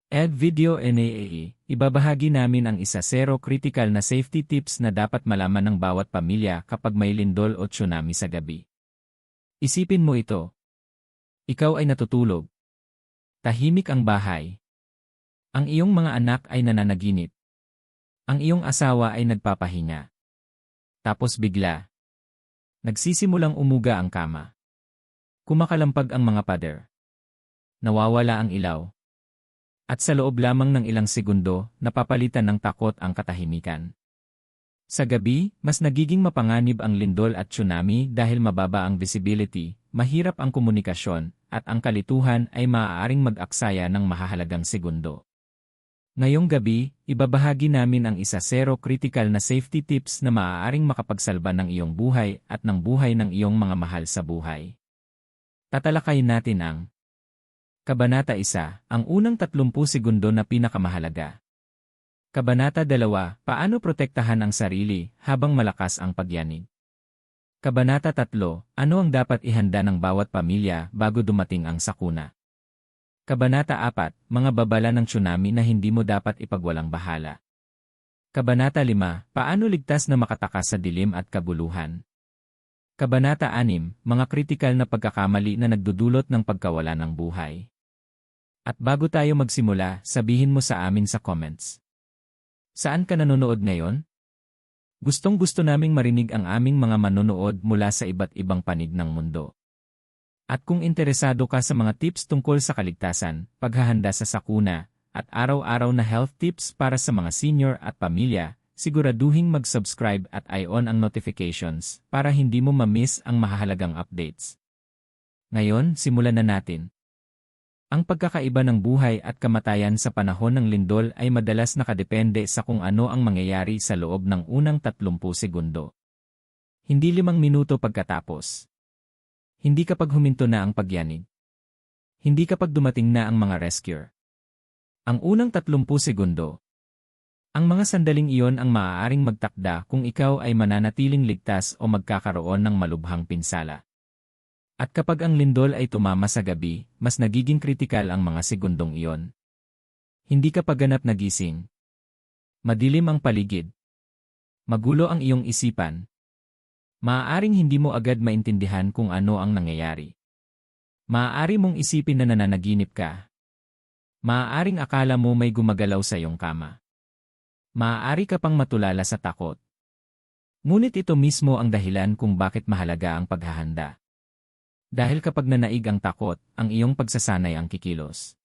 Ed Video NAAE, ibabahagi namin ang isa zero critical na safety tips na dapat malaman ng bawat pamilya kapag may lindol o tsunami sa gabi. Isipin mo ito. Ikaw ay natutulog. Tahimik ang bahay. Ang iyong mga anak ay nananaginip. Ang iyong asawa ay nagpapahinga. Tapos bigla, nagsisimulang umuga ang kama. Kumakalampag ang mga pader. Nawawala ang ilaw. At sa loob lamang ng ilang segundo, napapalitan ng takot ang katahimikan. Sa gabi, mas nagiging mapanganib ang lindol at tsunami dahil mababa ang visibility, mahirap ang komunikasyon, at ang kalituhan ay maaaring mag-aksaya ng mahahalagang segundo. Ngayong gabi, ibabahagi namin ang isa zero critical na safety tips na maaaring makapagsalba ng iyong buhay at ng buhay ng iyong mga mahal sa buhay. Tatalakayin natin ang Kabanata 1, ang unang 30 segundo na pinakamahalaga. Kabanata 2, paano protektahan ang sarili habang malakas ang pagyanig. Kabanata 3, ano ang dapat ihanda ng bawat pamilya bago dumating ang sakuna. Kabanata 4, mga babala ng tsunami na hindi mo dapat ipagwalang bahala. Kabanata 5, paano ligtas na makatakas sa dilim at kabuluhan. Kabanata 6, mga kritikal na pagkakamali na nagdudulot ng pagkawala ng buhay. At bago tayo magsimula, sabihin mo sa amin sa comments. Saan ka nanonood ngayon? Gustong-gusto naming marinig ang aming mga manonood mula sa iba't ibang panig ng mundo. At kung interesado ka sa mga tips tungkol sa kaligtasan, paghahanda sa sakuna, at araw-araw na health tips para sa mga senior at pamilya, siguraduhing mag-subscribe at i-on ang notifications para hindi mo ma-miss ang mahahalagang updates. Ngayon, simulan na natin. Ang pagkakaiba ng buhay at kamatayan sa panahon ng lindol ay madalas nakadepende sa kung ano ang mangyayari sa loob ng unang 30 segundo. Hindi 5 minuto pagkatapos. Hindi kapag huminto na ang pagyanig. Hindi kapag dumating na ang mga rescuer. Ang unang 30 segundo. Ang mga sandaling iyon ang maaaring magtakda kung ikaw ay mananatiling ligtas o magkakaroon ng malubhang pinsala. At kapag ang lindol ay tumama sa gabi, mas nagiging kritikal ang mga segundong iyon. Hindi ka pa ganap nagising. Madilim ang paligid. Magulo ang iyong isipan. Maaaring hindi mo agad maintindihan kung ano ang nangyayari. Maaari mong isipin na nananaginip ka. Maaaring akala mo may gumagalaw sa iyong kama. Maaari ka pang matulala sa takot. Ngunit ito mismo ang dahilan kung bakit mahalaga ang paghahanda. Dahil kapag nanaig ang takot, ang iyong pagsasanay ang kikilos.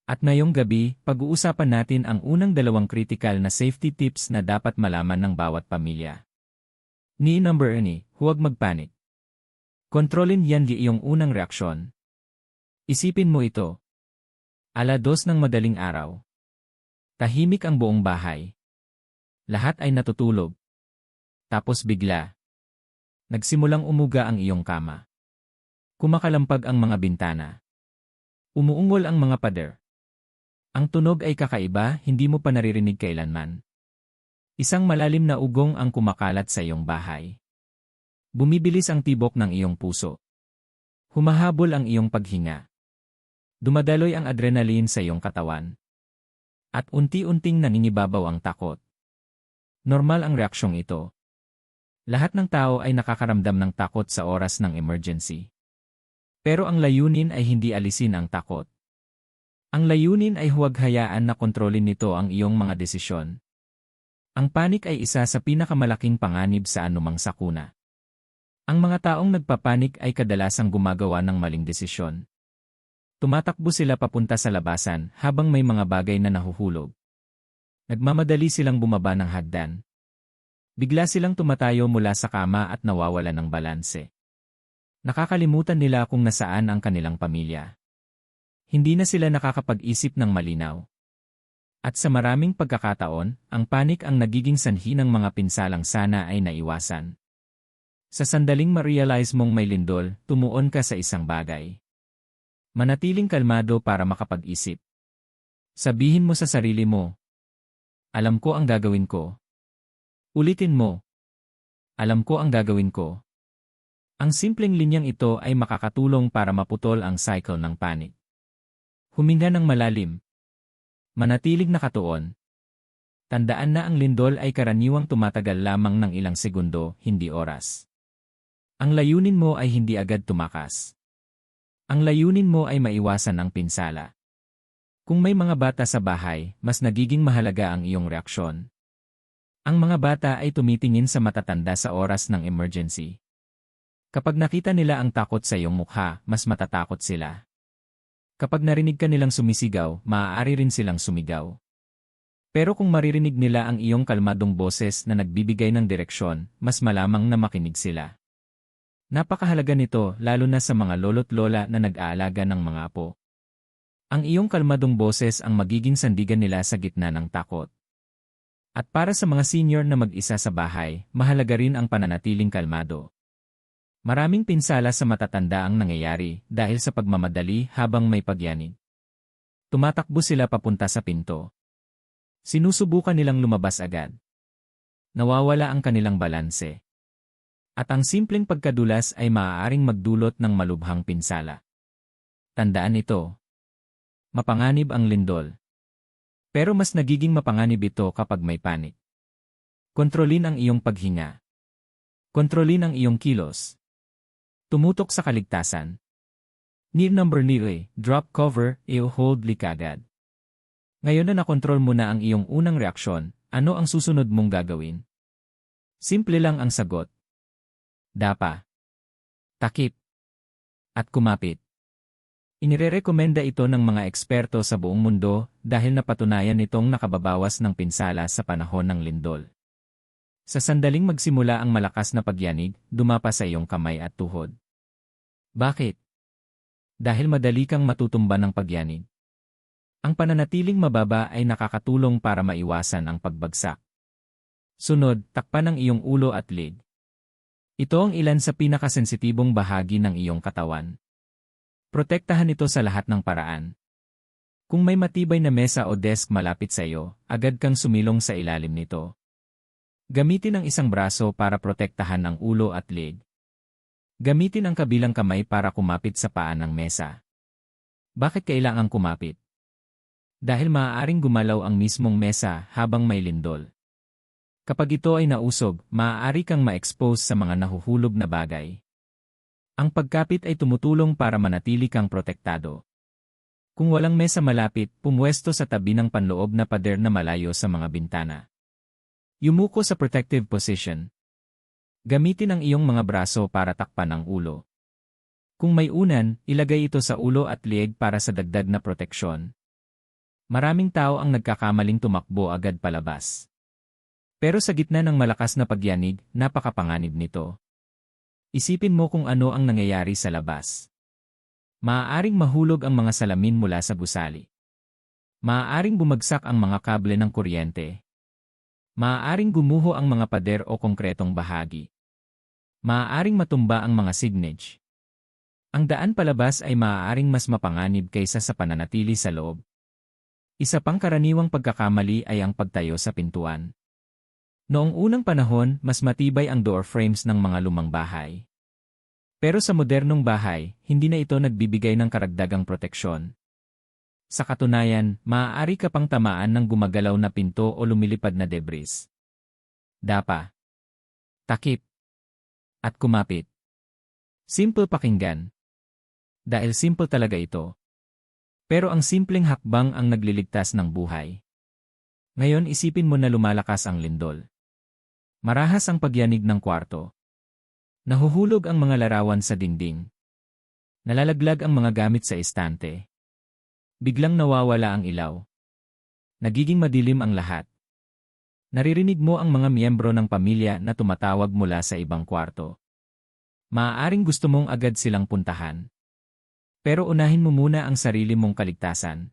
At ngayong gabi, pag-uusapan natin ang unang 2 critical na safety tips na dapat malaman ng bawat pamilya. Number 1, huwag magpanik. Kontrolin yan di iyong unang reaksyon. Isipin mo ito. 2:00 ng madaling araw. Tahimik ang buong bahay. Lahat ay natutulog. Tapos bigla, nagsimulang umuga ang iyong kama. Kumakalampag ang mga bintana. Umuungol ang mga pader. Ang tunog ay kakaiba, hindi mo pa naririnig kailanman. Isang malalim na ugong ang kumakalat sa iyong bahay. Bumibilis ang tibok ng iyong puso. Humahabol ang iyong paghinga. Dumadaloy ang adrenaline sa iyong katawan. At unti-unting nangingibabaw ang takot. Normal ang reaksyong ito. Lahat ng tao ay nakakaramdam ng takot sa oras ng emergency. Pero ang layunin ay hindi alisin ang takot. Ang layunin ay huwag hayaan na kontrolin nito ang iyong mga desisyon. Ang panik ay isa sa pinakamalaking panganib sa anumang sakuna. Ang mga taong nagpapanik ay kadalasang gumagawa ng maling desisyon. Tumatakbo sila papunta sa labasan habang may mga bagay na nahuhulog. Nagmamadali silang bumaba ng hagdan. Bigla silang tumatayo mula sa kama at nawawala ng balanse. Nakakalimutan nila kung nasaan ang kanilang pamilya. Hindi na sila nakakapag-isip ng malinaw. At sa maraming pagkakataon, ang panik ang nagiging sanhi ng mga pinsalang sana ay naiwasan. Sa sandaling ma-realize mong may lindol, tumuon ka sa isang bagay. Manatiling kalmado para makapag-isip. Sabihin mo sa sarili mo, alam ko ang gagawin ko. Ulitin mo, alam ko ang gagawin ko. Ang simpleng linyang ito ay makakatulong para maputol ang cycle ng panik. Huminga ng malalim. Manatiling nakatuon. Tandaan na ang lindol ay karaniwang tumatagal lamang ng ilang segundo, hindi oras. Ang layunin mo ay hindi agad tumakas. Ang layunin mo ay maiwasan ang pinsala. Kung may mga bata sa bahay, mas nagiging mahalaga ang iyong reaksyon. Ang mga bata ay tumitingin sa matatanda sa oras ng emergency. Kapag nakita nila ang takot sa iyong mukha, mas matatakot sila. Kapag narinig ka nilang sumisigaw, maaari rin silang sumigaw. Pero kung maririnig nila ang iyong kalmadong boses na nagbibigay ng direksyon, mas malamang na makinig sila. Napakahalaga nito lalo na sa mga lolo't lola na nag-aalaga ng mga apo. Ang iyong kalmadong boses ang magiging sandigan nila sa gitna ng takot. At para sa mga senior na mag-isa sa bahay, mahalaga rin ang pananatiling kalmado. Maraming pinsala sa matatanda ang nangyayari dahil sa pagmamadali habang may pagyanig. Tumatakbo sila papunta sa pinto. Sinusubukan nilang lumabas agad. Nawawala ang kanilang balanse. At ang simpleng pagkadulas ay maaaring magdulot ng malubhang pinsala. Tandaan ito. Mapanganib ang lindol. Pero mas nagiging mapanganib ito kapag may panik. Kontrolin ang iyong paghinga. Kontrolin ang iyong kilos. Tumutok sa kaligtasan. Near number nile, drop cover, hold likagad. Ngayon na nakontrol mo na ang iyong unang reaksyon, ano ang susunod mong gagawin? Simple lang ang sagot. Dapa. Takip. At kumapit. Inirerekomenda ito ng mga eksperto sa buong mundo dahil napatunayan nitong nakababawas ng pinsala sa panahon ng lindol. Sa sandaling magsimula ang malakas na pagyanig, dumapa sa iyong kamay at tuhod. Bakit? Dahil madali kang matutumba ng pagyanig. Ang pananatiling mababa ay nakakatulong para maiwasan ang pagbagsak. Sunod, takpan ang iyong ulo at leg. Ito ang ilan sa pinakasensitibong bahagi ng iyong katawan. Protektahan ito sa lahat ng paraan. Kung may matibay na mesa o desk malapit sa iyo, agad kang sumilong sa ilalim nito. Gamitin ang isang braso para protektahan ang ulo at leg. Gamitin ang kabilang kamay para kumapit sa paa ng mesa. Bakit kailangang kumapit? Dahil maaaring gumalaw ang mismong mesa habang may lindol. Kapag ito ay nausog, maaari kang ma-expose sa mga nahuhulog na bagay. Ang pagkapit ay tumutulong para manatili kang protektado. Kung walang mesa malapit, pumwesto sa tabi ng panloob na pader na malayo sa mga bintana. Yumuko sa protective position. Gamitin ang iyong mga braso para takpan ang ulo. Kung may unan, ilagay ito sa ulo at leeg para sa dagdag na proteksyon. Maraming tao ang nagkakamaling tumakbo agad palabas. Pero sa gitna ng malakas na pagyanig, napakapanganib nito. Isipin mo kung ano ang nangyayari sa labas. Maaaring mahulog ang mga salamin mula sa gusali. Maaaring bumagsak ang mga kable ng kuryente. Maaaring gumuho ang mga pader o konkretong bahagi. Maaaring matumba ang mga signage. Ang daan palabas ay maaaring mas mapanganib kaysa sa pananatili sa loob. Isa pang karaniwang pagkakamali ay ang pagtayo sa pintuan. Noong unang panahon, mas matibay ang door frames ng mga lumang bahay. Pero sa modernong bahay, hindi na ito nagbibigay ng karagdagang proteksyon. Sa katunayan, maaari ka pang tamaan ng gumagalaw na pinto o lumilipad na debris. Dapa. Takip. At kumapit. Simple pakinggan. Dahil simple talaga ito. Pero ang simpleng hakbang ang nagliligtas ng buhay. Ngayon isipin mo na lumalakas ang lindol. Marahas ang pagyanig ng kwarto. Nahuhulog ang mga larawan sa dingding. Nalalaglag ang mga gamit sa estante. Biglang nawawala ang ilaw. Nagiging madilim ang lahat. Naririnig mo ang mga miyembro ng pamilya na tumatawag mula sa ibang kwarto. Maaaring gusto mong agad silang puntahan. Pero unahin mo muna ang sarili mong kaligtasan.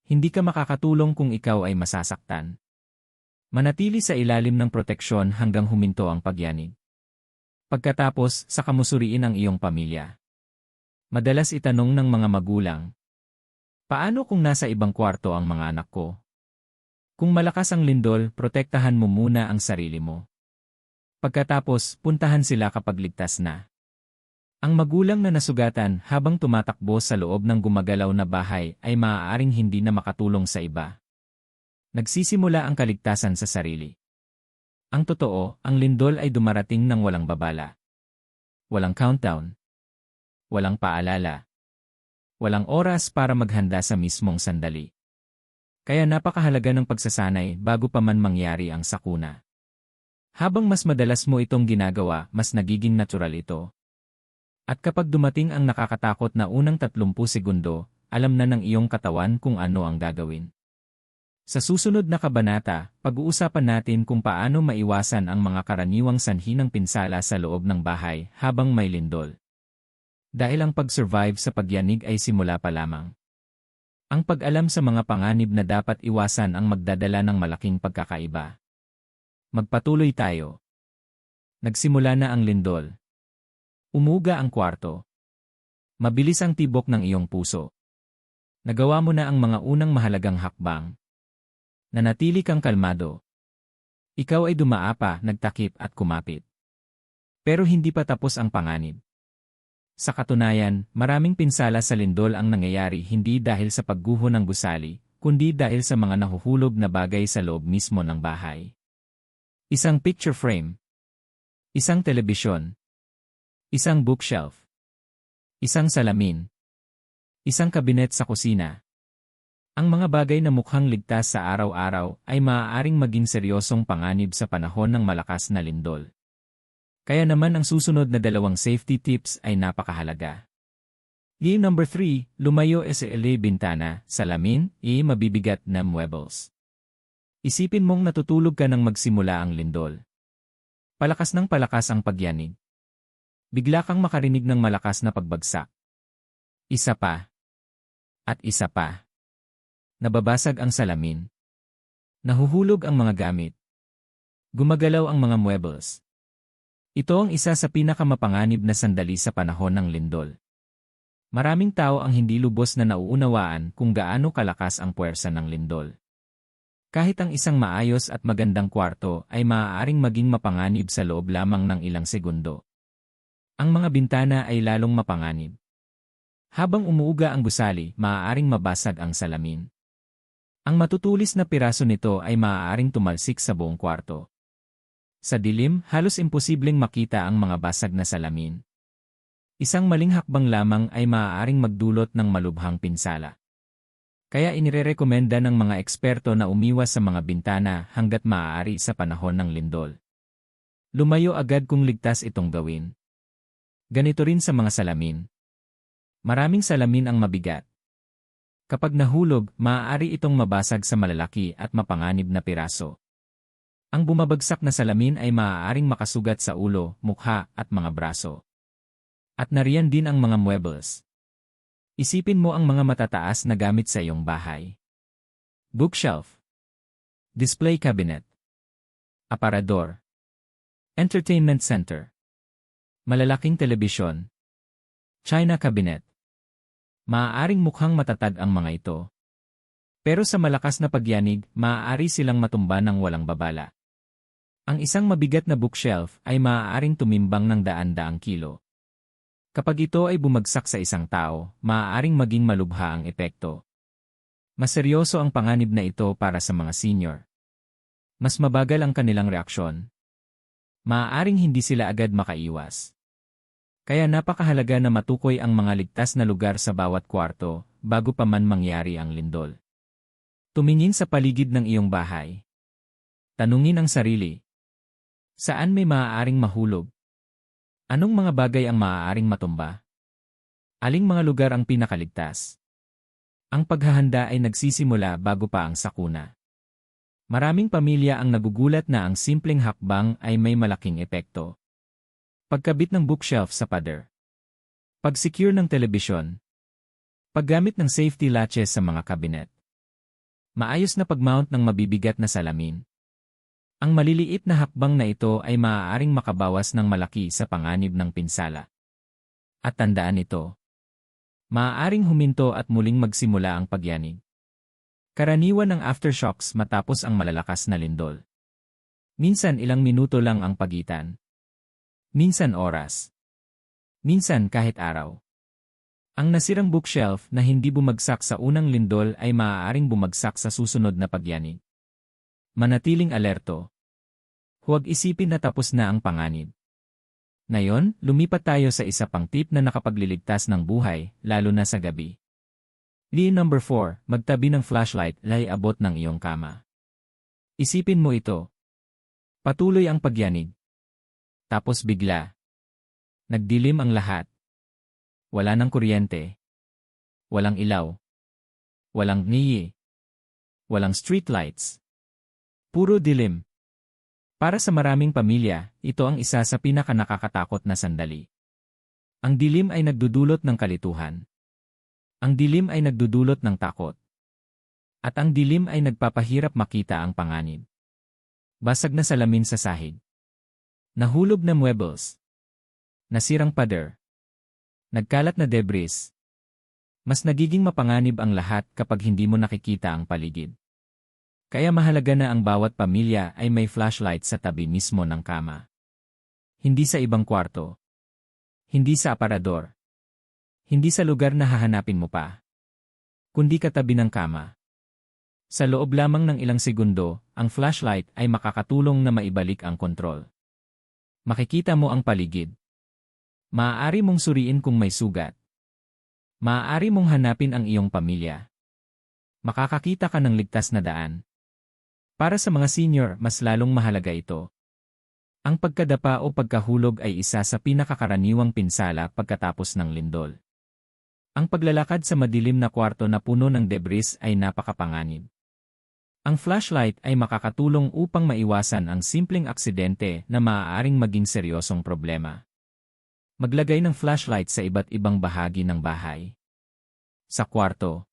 Hindi ka makakatulong kung ikaw ay masasaktan. Manatili sa ilalim ng proteksyon hanggang huminto ang pagyanig. Pagkatapos, saka mo suriin ang iyong pamilya. Madalas itanong ng mga magulang, paano kung nasa ibang kwarto ang mga anak ko? Kung malakas ang lindol, protektahan mo muna ang sarili mo. Pagkatapos, puntahan sila kapag ligtas na. Ang magulang na nasugatan habang tumatakbo sa loob ng gumagalaw na bahay ay maaaring hindi na makatulong sa iba. Nagsisimula ang kaligtasan sa sarili. Ang totoo, ang lindol ay dumarating ng walang babala. Walang countdown. Walang paalala. Walang oras para maghanda sa mismong sandali. Kaya napakahalaga ng pagsasanay bago pa man mangyari ang sakuna. Habang mas madalas mo itong ginagawa, mas nagiging natural ito. At kapag dumating ang nakakatakot na unang 30 segundo, alam na ng iyong katawan kung ano ang gagawin. Sa susunod na kabanata, pag-uusapan natin kung paano maiwasan ang mga karaniwang sanhi ng pinsala sa loob ng bahay habang may lindol. Dahil ang pag-survive sa pagyanig ay simula pa lamang. Ang pag-alam sa mga panganib na dapat iwasan ang magdadala ng malaking pagkakaiba. Magpatuloy tayo. Nagsimula na ang lindol. Umuga ang kwarto. Mabilis ang tibok ng iyong puso. Nagawa mo na ang mga unang mahalagang hakbang. Nanatili kang kalmado. Ikaw ay dumaapa, nagtakip at kumapit. Pero hindi pa tapos ang panganib. Sa katunayan, maraming pinsala sa lindol ang nangyayari hindi dahil sa pagguho ng gusali, kundi dahil sa mga nahuhulog na bagay sa loob mismo ng bahay. Isang picture frame. Isang telebisyon. Isang bookshelf. Isang salamin. Isang kabinet sa kusina. Ang mga bagay na mukhang ligtas sa araw-araw ay maaaring maging seryosong panganib sa panahon ng malakas na lindol. Kaya naman ang susunod na 2 safety tips ay napakahalaga. Number 3, lumayo sa bintana, salamin, mabibigat na muebles. Isipin mong natutulog ka nang magsimula ang lindol. Palakas ng palakas ang pagyanig. Bigla kang makarinig ng malakas na pagbagsak. Isa pa. At isa pa. Nababasag ang salamin. Nahuhulog ang mga gamit. Gumagalaw ang mga muebles. Ito ang isa sa pinakamapanganib na sandali sa panahon ng lindol. Maraming tao ang hindi lubos na nauunawaan kung gaano kalakas ang puwersa ng lindol. Kahit ang isang maayos at magandang kwarto ay maaaring maging mapanganib sa loob lamang ng ilang segundo. Ang mga bintana ay lalong mapanganib. Habang umuuga ang gusali, maaaring mabasag ang salamin. Ang matutulis na piraso nito ay maaaring tumalsik sa buong kwarto. Sa dilim, halos imposibleng makita ang mga basag na salamin. Isang maling hakbang lamang ay maaaring magdulot ng malubhang pinsala. Kaya inirerekomenda ng mga eksperto na umiwas sa mga bintana hanggat maaari sa panahon ng lindol. Lumayo agad kung ligtas itong gawin. Ganito rin sa mga salamin. Maraming salamin ang mabigat. Kapag nahulog, maaari itong mabasag sa malalaki at mapanganib na piraso. Ang bumabagsak na salamin ay maaaring makasugat sa ulo, mukha at mga braso. At nariyan din ang mga muebles. Isipin mo ang mga matataas na gamit sa iyong bahay. Bookshelf. Display cabinet. Aparador. Entertainment center. Malalaking telebisyon. China cabinet. Maaaring mukhang matatag ang mga ito. Pero sa malakas na pagyanig, maaari silang matumba ng walang babala. Ang isang mabigat na bookshelf ay maaaring tumimbang ng daan-daang kilo. Kapag ito ay bumagsak sa isang tao, maaaring maging malubha ang epekto. Mas seryoso ang panganib na ito para sa mga senior. Mas mabagal ang kanilang reaksyon. Maaaring hindi sila agad makaiwas. Kaya napakahalaga na matukoy ang mga ligtas na lugar sa bawat kwarto bago pa man mangyari ang lindol. Tumingin sa paligid ng iyong bahay. Tanungin ang sarili. Saan may maaaring mahulog? Anong mga bagay ang maaaring matumba? Aling mga lugar ang pinakaligtas? Ang paghahanda ay nagsisimula bago pa ang sakuna. Maraming pamilya ang nagugulat na ang simpleng hakbang ay may malaking epekto. Pagkabit ng bookshelf sa pader. Pag-secure ng telebisyon. Paggamit ng safety latches sa mga kabinet. Maayos na pag-mount ng mabibigat na salamin. Ang maliliit na hakbang na ito ay maaaring makabawas ng malaki sa panganib ng pinsala. At tandaan ito. Maaaring huminto at muling magsimula ang pagyanig. Karaniwan ng aftershocks matapos ang malalakas na lindol. Minsan ilang minuto lang ang pagitan. Minsan oras. Minsan kahit araw. Ang nasirang bookshelf na hindi bumagsak sa unang lindol ay maaaring bumagsak sa susunod na pagyanig. Manatiling alerto. Huwag isipin na tapos na ang panganib. Ngayon, lumipat tayo sa isa pang tip na nakapagliligtas ng buhay, lalo na sa gabi. Number 4, magtabi ng flashlight lay abot ng iyong kama. Isipin mo ito. Patuloy ang pagyanig. Tapos bigla. Nagdilim ang lahat. Wala ng kuryente. Walang ilaw. Walang niye. Walang streetlights. Puro dilim. Para sa maraming pamilya, ito ang isa sa pinakanakakatakot na sandali. Ang dilim ay nagdudulot ng kalituhan. Ang dilim ay nagdudulot ng takot. At ang dilim ay nagpapahirap makita ang panganib. Basag na salamin sa sahig. Nahulog na muebles. Nasirang pader. Nagkalat na debris. Mas nagiging mapanganib ang lahat kapag hindi mo nakikita ang paligid. Kaya mahalaga na ang bawat pamilya ay may flashlight sa tabi mismo ng kama. Hindi sa ibang kwarto. Hindi sa aparador. Hindi sa lugar na hahanapin mo pa. Kundi katabi ng kama. Sa loob lamang ng ilang segundo, ang flashlight ay makakatulong na maibalik ang kontrol. Makikita mo ang paligid. Maaari mong suriin kung may sugat. Maaari mong hanapin ang iyong pamilya. Makakakita ka ng ligtas na daan. Para sa mga senior, mas lalong mahalaga ito. Ang pagkadapa o pagkahulog ay isa sa pinakakaraniwang pinsala pagkatapos ng lindol. Ang paglalakad sa madilim na kwarto na puno ng debris ay napakapanganib. Ang flashlight ay makakatulong upang maiwasan ang simpleng aksidente na maaaring maging seryosong problema. Maglagay ng flashlight sa iba't ibang bahagi ng bahay. Sa kwarto.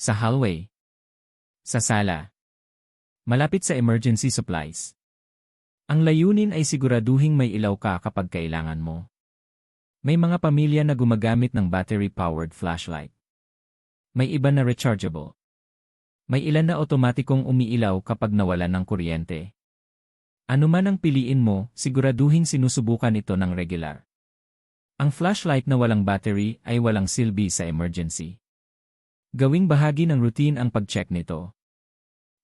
Sa hallway. Sa sala. Malapit sa emergency supplies. Ang layunin ay siguraduhing may ilaw ka kapag kailangan mo. May mga pamilya na gumagamit ng battery-powered flashlight. May iba na rechargeable. May ilan na otomatikong umiilaw kapag nawalan ng kuryente. Ano man ang piliin mo, siguraduhin sinusubukan ito ng regular. Ang flashlight na walang battery ay walang silbi sa emergency. Gawing bahagi ng routine ang pag-check nito.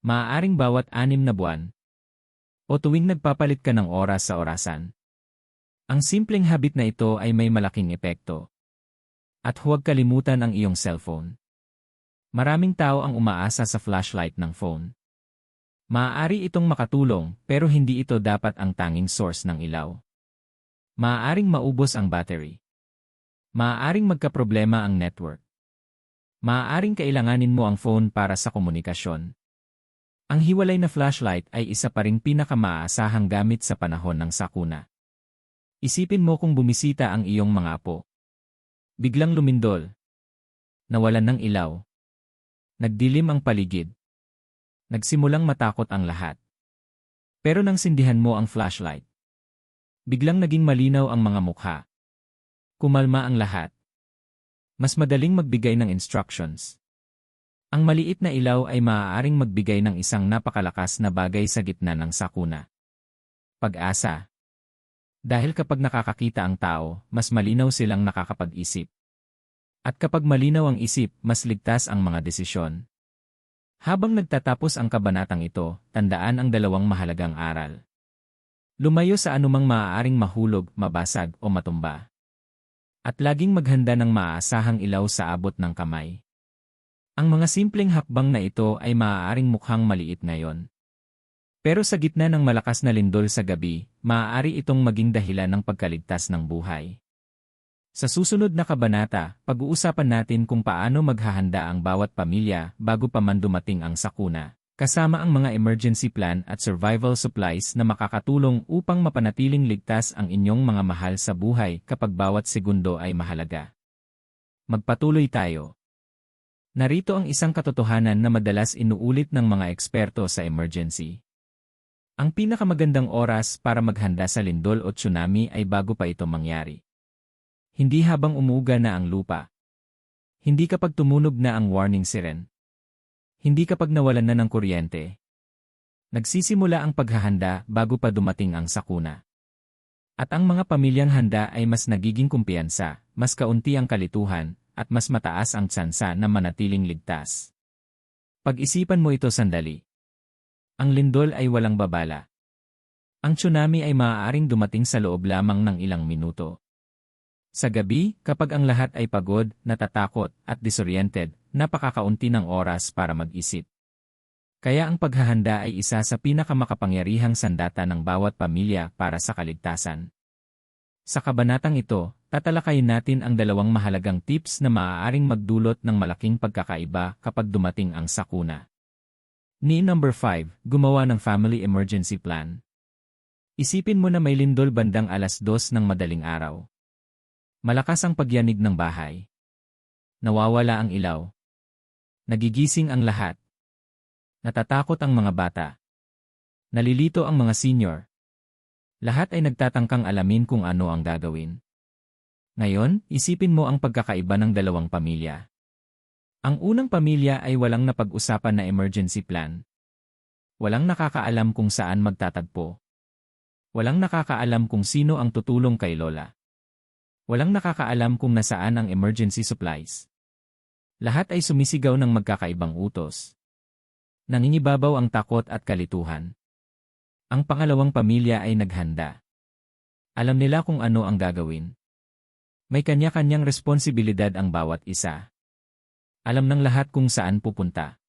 Maaaring bawat 6 na buwan. O tuwing nagpapalit ka ng oras sa orasan. Ang simpleng habit na ito ay may malaking epekto. At huwag kalimutan ang iyong cellphone. Maraming tao ang umaasa sa flashlight ng phone. Maaari itong makatulong pero hindi ito dapat ang tanging source ng ilaw. Maaaring maubos ang battery. Maaaring magkaproblema ang network. Maaaring kailanganin mo ang phone para sa komunikasyon. Ang hiwalay na flashlight ay isa pa ring pinakamaasahang gamit sa panahon ng sakuna. Isipin mo kung bumisita ang iyong mga apo. Biglang lumindol. Nawalan ng ilaw. Nagdilim ang paligid. Nagsimulang matakot ang lahat. Pero nang sindihan mo ang flashlight, biglang naging malinaw ang mga mukha. Kumalma ang lahat. Mas madaling magbigay ng instructions. Ang maliit na ilaw ay maaaring magbigay ng isang napakalakas na bagay sa gitna ng sakuna. Pag-asa. Dahil kapag nakakakita ang tao, mas malinaw silang nakakapag-isip. At kapag malinaw ang isip, mas ligtas ang mga desisyon. Habang nagtatapos ang kabanatang ito, tandaan ang 2 mahalagang aral. Lumayo sa anumang maaaring mahulog, mabasag o matumba. At laging maghanda ng maaasahang ilaw sa abot ng kamay. Ang mga simpleng hakbang na ito ay maaaring mukhang maliit ngayon. Pero sa gitna ng malakas na lindol sa gabi, maaari itong maging dahilan ng pagkaligtas ng buhay. Sa susunod na kabanata, pag-uusapan natin kung paano maghahanda ang bawat pamilya bago pa man dumating ang sakuna. Kasama ang mga emergency plan at survival supplies na makakatulong upang mapanatiling ligtas ang inyong mga mahal sa buhay kapag bawat segundo ay mahalaga. Magpatuloy tayo. Narito ang isang katotohanan na madalas inuulit ng mga eksperto sa emergency. Ang pinakamagandang oras para maghanda sa lindol o tsunami ay bago pa ito mangyari. Hindi habang umuuga na ang lupa. Hindi kapag tumunog na ang warning siren. Hindi kapag nawalan na ng kuryente. Nagsisimula ang paghahanda bago pa dumating ang sakuna. At ang mga pamilyang handa ay mas nagiging kumpiyansa, mas kaunti ang kalituhan, at mas mataas ang tsansa na manatiling ligtas. Pag-isipan mo ito sandali. Ang lindol ay walang babala. Ang tsunami ay maaaring dumating sa loob lamang ng ilang minuto. Sa gabi, kapag ang lahat ay pagod, natatakot, at disoriented, napakakaunti ng oras para mag-isip. Kaya ang paghahanda ay isa sa pinakamakapangyarihang sandata ng bawat pamilya para sa kaligtasan. Sa kabanatang ito, tatalakayin natin ang dalawang mahalagang tips na maaaring magdulot ng malaking pagkakaiba kapag dumating ang sakuna. Number 5, gumawa ng family emergency plan. Isipin mo na may lindol bandang 2:00 ng madaling araw. Malakas ang pagyanig ng bahay. Nawawala ang ilaw. Nagigising ang lahat. Natatakot ang mga bata. Nalilito ang mga senior. Lahat ay nagtatangkang alamin kung ano ang gagawin. Ngayon, isipin mo ang pagkakaiba ng dalawang pamilya. Ang unang pamilya ay walang napag-usapan na emergency plan. Walang nakakaalam kung saan magtatagpo. Walang nakakaalam kung sino ang tutulong kay Lola. Walang nakakaalam kung nasaan ang emergency supplies. Lahat ay sumisigaw ng magkakaibang utos. Nangingibabaw ang takot at kalituhan. Ang pangalawang pamilya ay naghanda. Alam nila kung ano ang gagawin. May kanya-kanyang responsibilidad ang bawat isa. Alam ng lahat kung saan pupunta.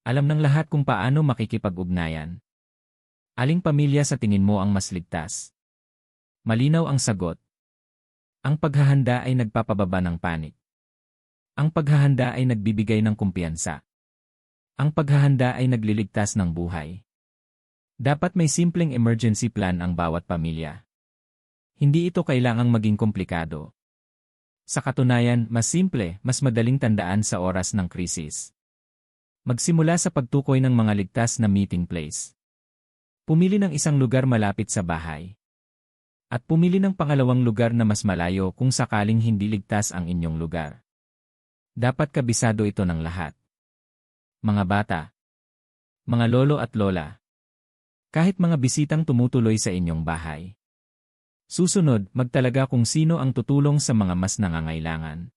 Alam ng lahat kung paano makikipag-ugnayan. Aling pamilya sa tingin mo ang mas ligtas? Malinaw ang sagot. Ang paghahanda ay nagpapababa ng panik. Ang paghahanda ay nagbibigay ng kumpiyansa. Ang paghahanda ay nagliligtas ng buhay. Dapat may simpleng emergency plan ang bawat pamilya. Hindi ito kailangang maging komplikado. Sa katunayan, mas simple, mas madaling tandaan sa oras ng krisis. Magsimula sa pagtukoy ng mga ligtas na meeting place. Pumili ng isang lugar malapit sa bahay. At pumili ng pangalawang lugar na mas malayo kung sakaling hindi ligtas ang inyong lugar. Dapat kabisado ito ng lahat. Mga bata. Mga lolo at lola. Kahit mga bisitang tumutuloy sa inyong bahay. Susunod, magtalaga kung sino ang tutulong sa mga mas nangangailangan.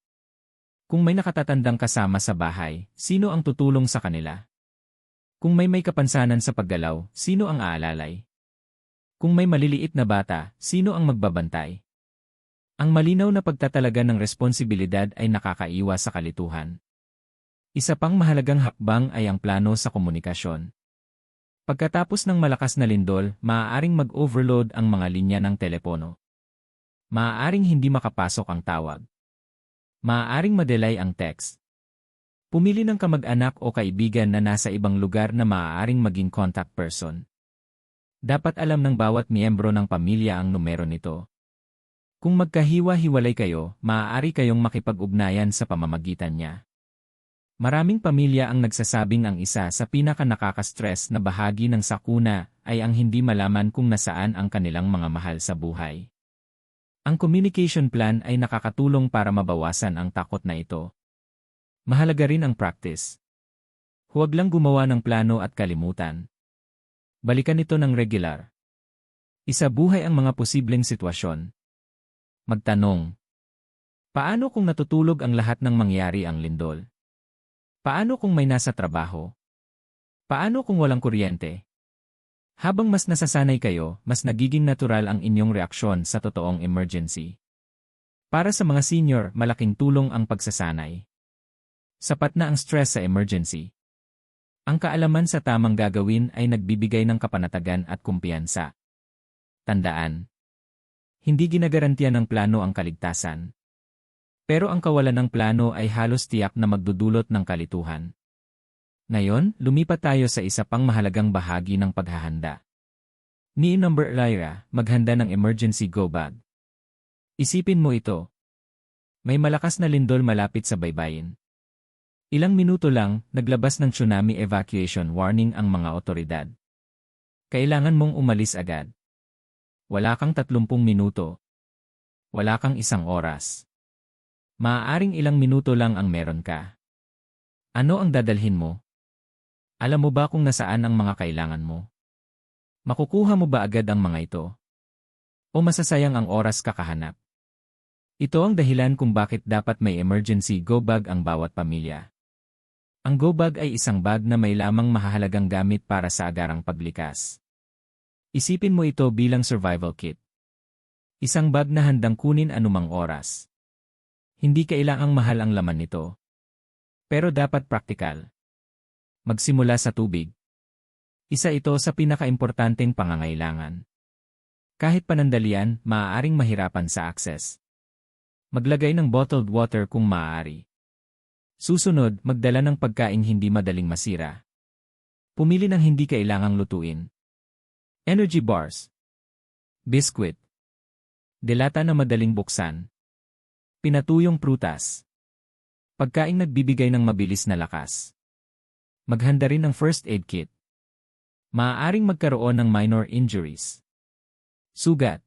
Kung may nakatatandang kasama sa bahay, sino ang tutulong sa kanila? Kung may kapansanan sa paggalaw, sino ang aalalay? Kung may maliliit na bata, sino ang magbabantay? Ang malinaw na pagtatalaga ng responsibilidad ay nakakaiwas sa kalituhan. Isa pang mahalagang hakbang ay ang plano sa komunikasyon. Pagkatapos ng malakas na lindol, maaaring mag-overload ang mga linya ng telepono. Maaaring hindi makapasok ang tawag. Maaaring madelay ang text. Pumili ng kamag-anak o kaibigan na nasa ibang lugar na maaaring maging contact person. Dapat alam ng bawat miyembro ng pamilya ang numero nito. Kung magkahiwa-hiwalay kayo, maaari kayong makipag-ugnayan sa pamamagitan niya. Maraming pamilya ang nagsasabing ang isa sa pinaka-nakaka-stress na bahagi ng sakuna ay ang hindi malaman kung nasaan ang kanilang mga mahal sa buhay. Ang communication plan ay nakakatulong para mabawasan ang takot na ito. Mahalaga rin ang practice. Huwag lang gumawa ng plano at kalimutan. Balikan ito ng regular. Isabuhay ang mga posibleng sitwasyon. Magtanong. Paano kung natutulog ang lahat ng mangyari ang lindol? Paano kung may nasa trabaho? Paano kung walang kuryente? Habang mas nasasanay kayo, mas nagiging natural ang inyong reaksyon sa totoong emergency. Para sa mga senior, malaking tulong ang pagsasanay. Sapat na ang stress sa emergency. Ang kaalaman sa tamang gagawin ay nagbibigay ng kapanatagan at kumpiyansa. Tandaan. Hindi ginagarantiyan ng plano ang kaligtasan. Pero ang kawalan ng plano ay halos tiyak na magdudulot ng kalituhan. Ngayon, lumipat tayo sa isa pang mahalagang bahagi ng paghahanda. Number 11, maghanda ng emergency go bag. Isipin mo ito. May malakas na lindol malapit sa baybayin. Ilang minuto lang, naglabas ng tsunami evacuation warning ang mga otoridad. Kailangan mong umalis agad. Wala kang 30 minuto. Wala kang 1 oras. Maaaring ilang minuto lang ang meron ka. Ano ang dadalhin mo? Alam mo ba kung nasaan ang mga kailangan mo? Makukuha mo ba agad ang mga ito? O masasayang ang oras kakahanap? Ito ang dahilan kung bakit dapat may emergency go bag ang bawat pamilya. Ang go bag ay isang bag na may lamang mahahalagang gamit para sa agarang paglikas. Isipin mo ito bilang survival kit. Isang bag na handang kunin anumang oras. Hindi kailangang mahal ang laman nito. Pero dapat praktikal. Magsimula sa tubig. Isa ito sa pinakaimportanteng pangangailangan. Kahit panandalian, maaaring mahirapan sa access. Maglagay ng bottled water kung maaari. Susunod, magdala ng pagkain hindi madaling masira. Pumili ng hindi kailangang lutuin. Energy bars. Biskwit. Delata na madaling buksan. Pinatuyong prutas. Pagkaing nagbibigay ng mabilis na lakas. Maghanda rin ng first aid kit. Maaaring magkaroon ng minor injuries. Sugat.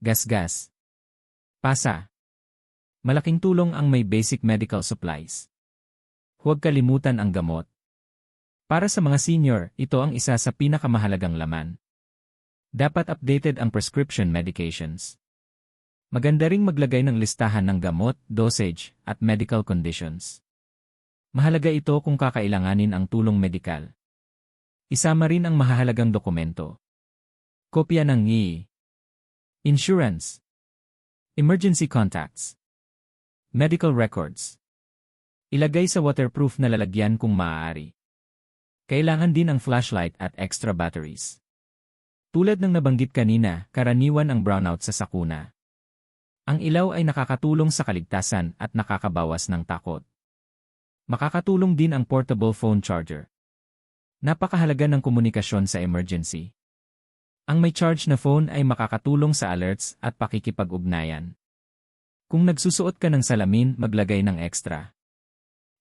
Gasgas. Pasa. Malaking tulong ang may basic medical supplies. Huwag kalimutan ang gamot. Para sa mga senior, ito ang isa sa pinakamahalagang laman. Dapat updated ang prescription medications. Maganda ring maglagay ng listahan ng gamot, dosage, at medical conditions. Mahalaga ito kung kakailanganin ang tulong medikal. Isama rin ang mahahalagang dokumento. Kopya ng NII. Insurance. Emergency contacts. Medical records. Ilagay sa waterproof na lalagyan kung maaari. Kailangan din ang flashlight at extra batteries. Tulad ng nabanggit kanina, karaniwan ang brownout sa sakuna. Ang ilaw ay nakakatulong sa kaligtasan at nakakabawas ng takot. Makakatulong din ang portable phone charger. Napakahalaga ng komunikasyon sa emergency. Ang may charge na phone ay makakatulong sa alerts at pakikipag-ugnayan. Kung nagsusuot ka ng salamin, maglagay ng extra.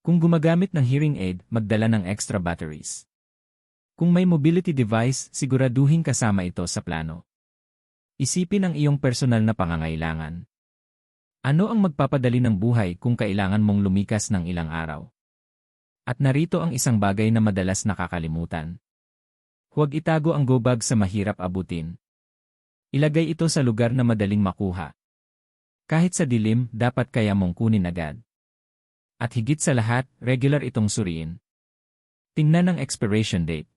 Kung gumagamit ng hearing aid, magdala ng extra batteries. Kung may mobility device, siguraduhin kasama ito sa plano. Isipin ang iyong personal na pangangailangan. Ano ang magpapadali ng buhay kung kailangan mong lumikas ng ilang araw? At narito ang isang bagay na madalas nakakalimutan. Huwag itago ang go bag sa mahirap abutin. Ilagay ito sa lugar na madaling makuha. Kahit sa dilim, dapat kaya mong kunin agad. At higit sa lahat, regular itong suriin. Tingnan ang expiration date.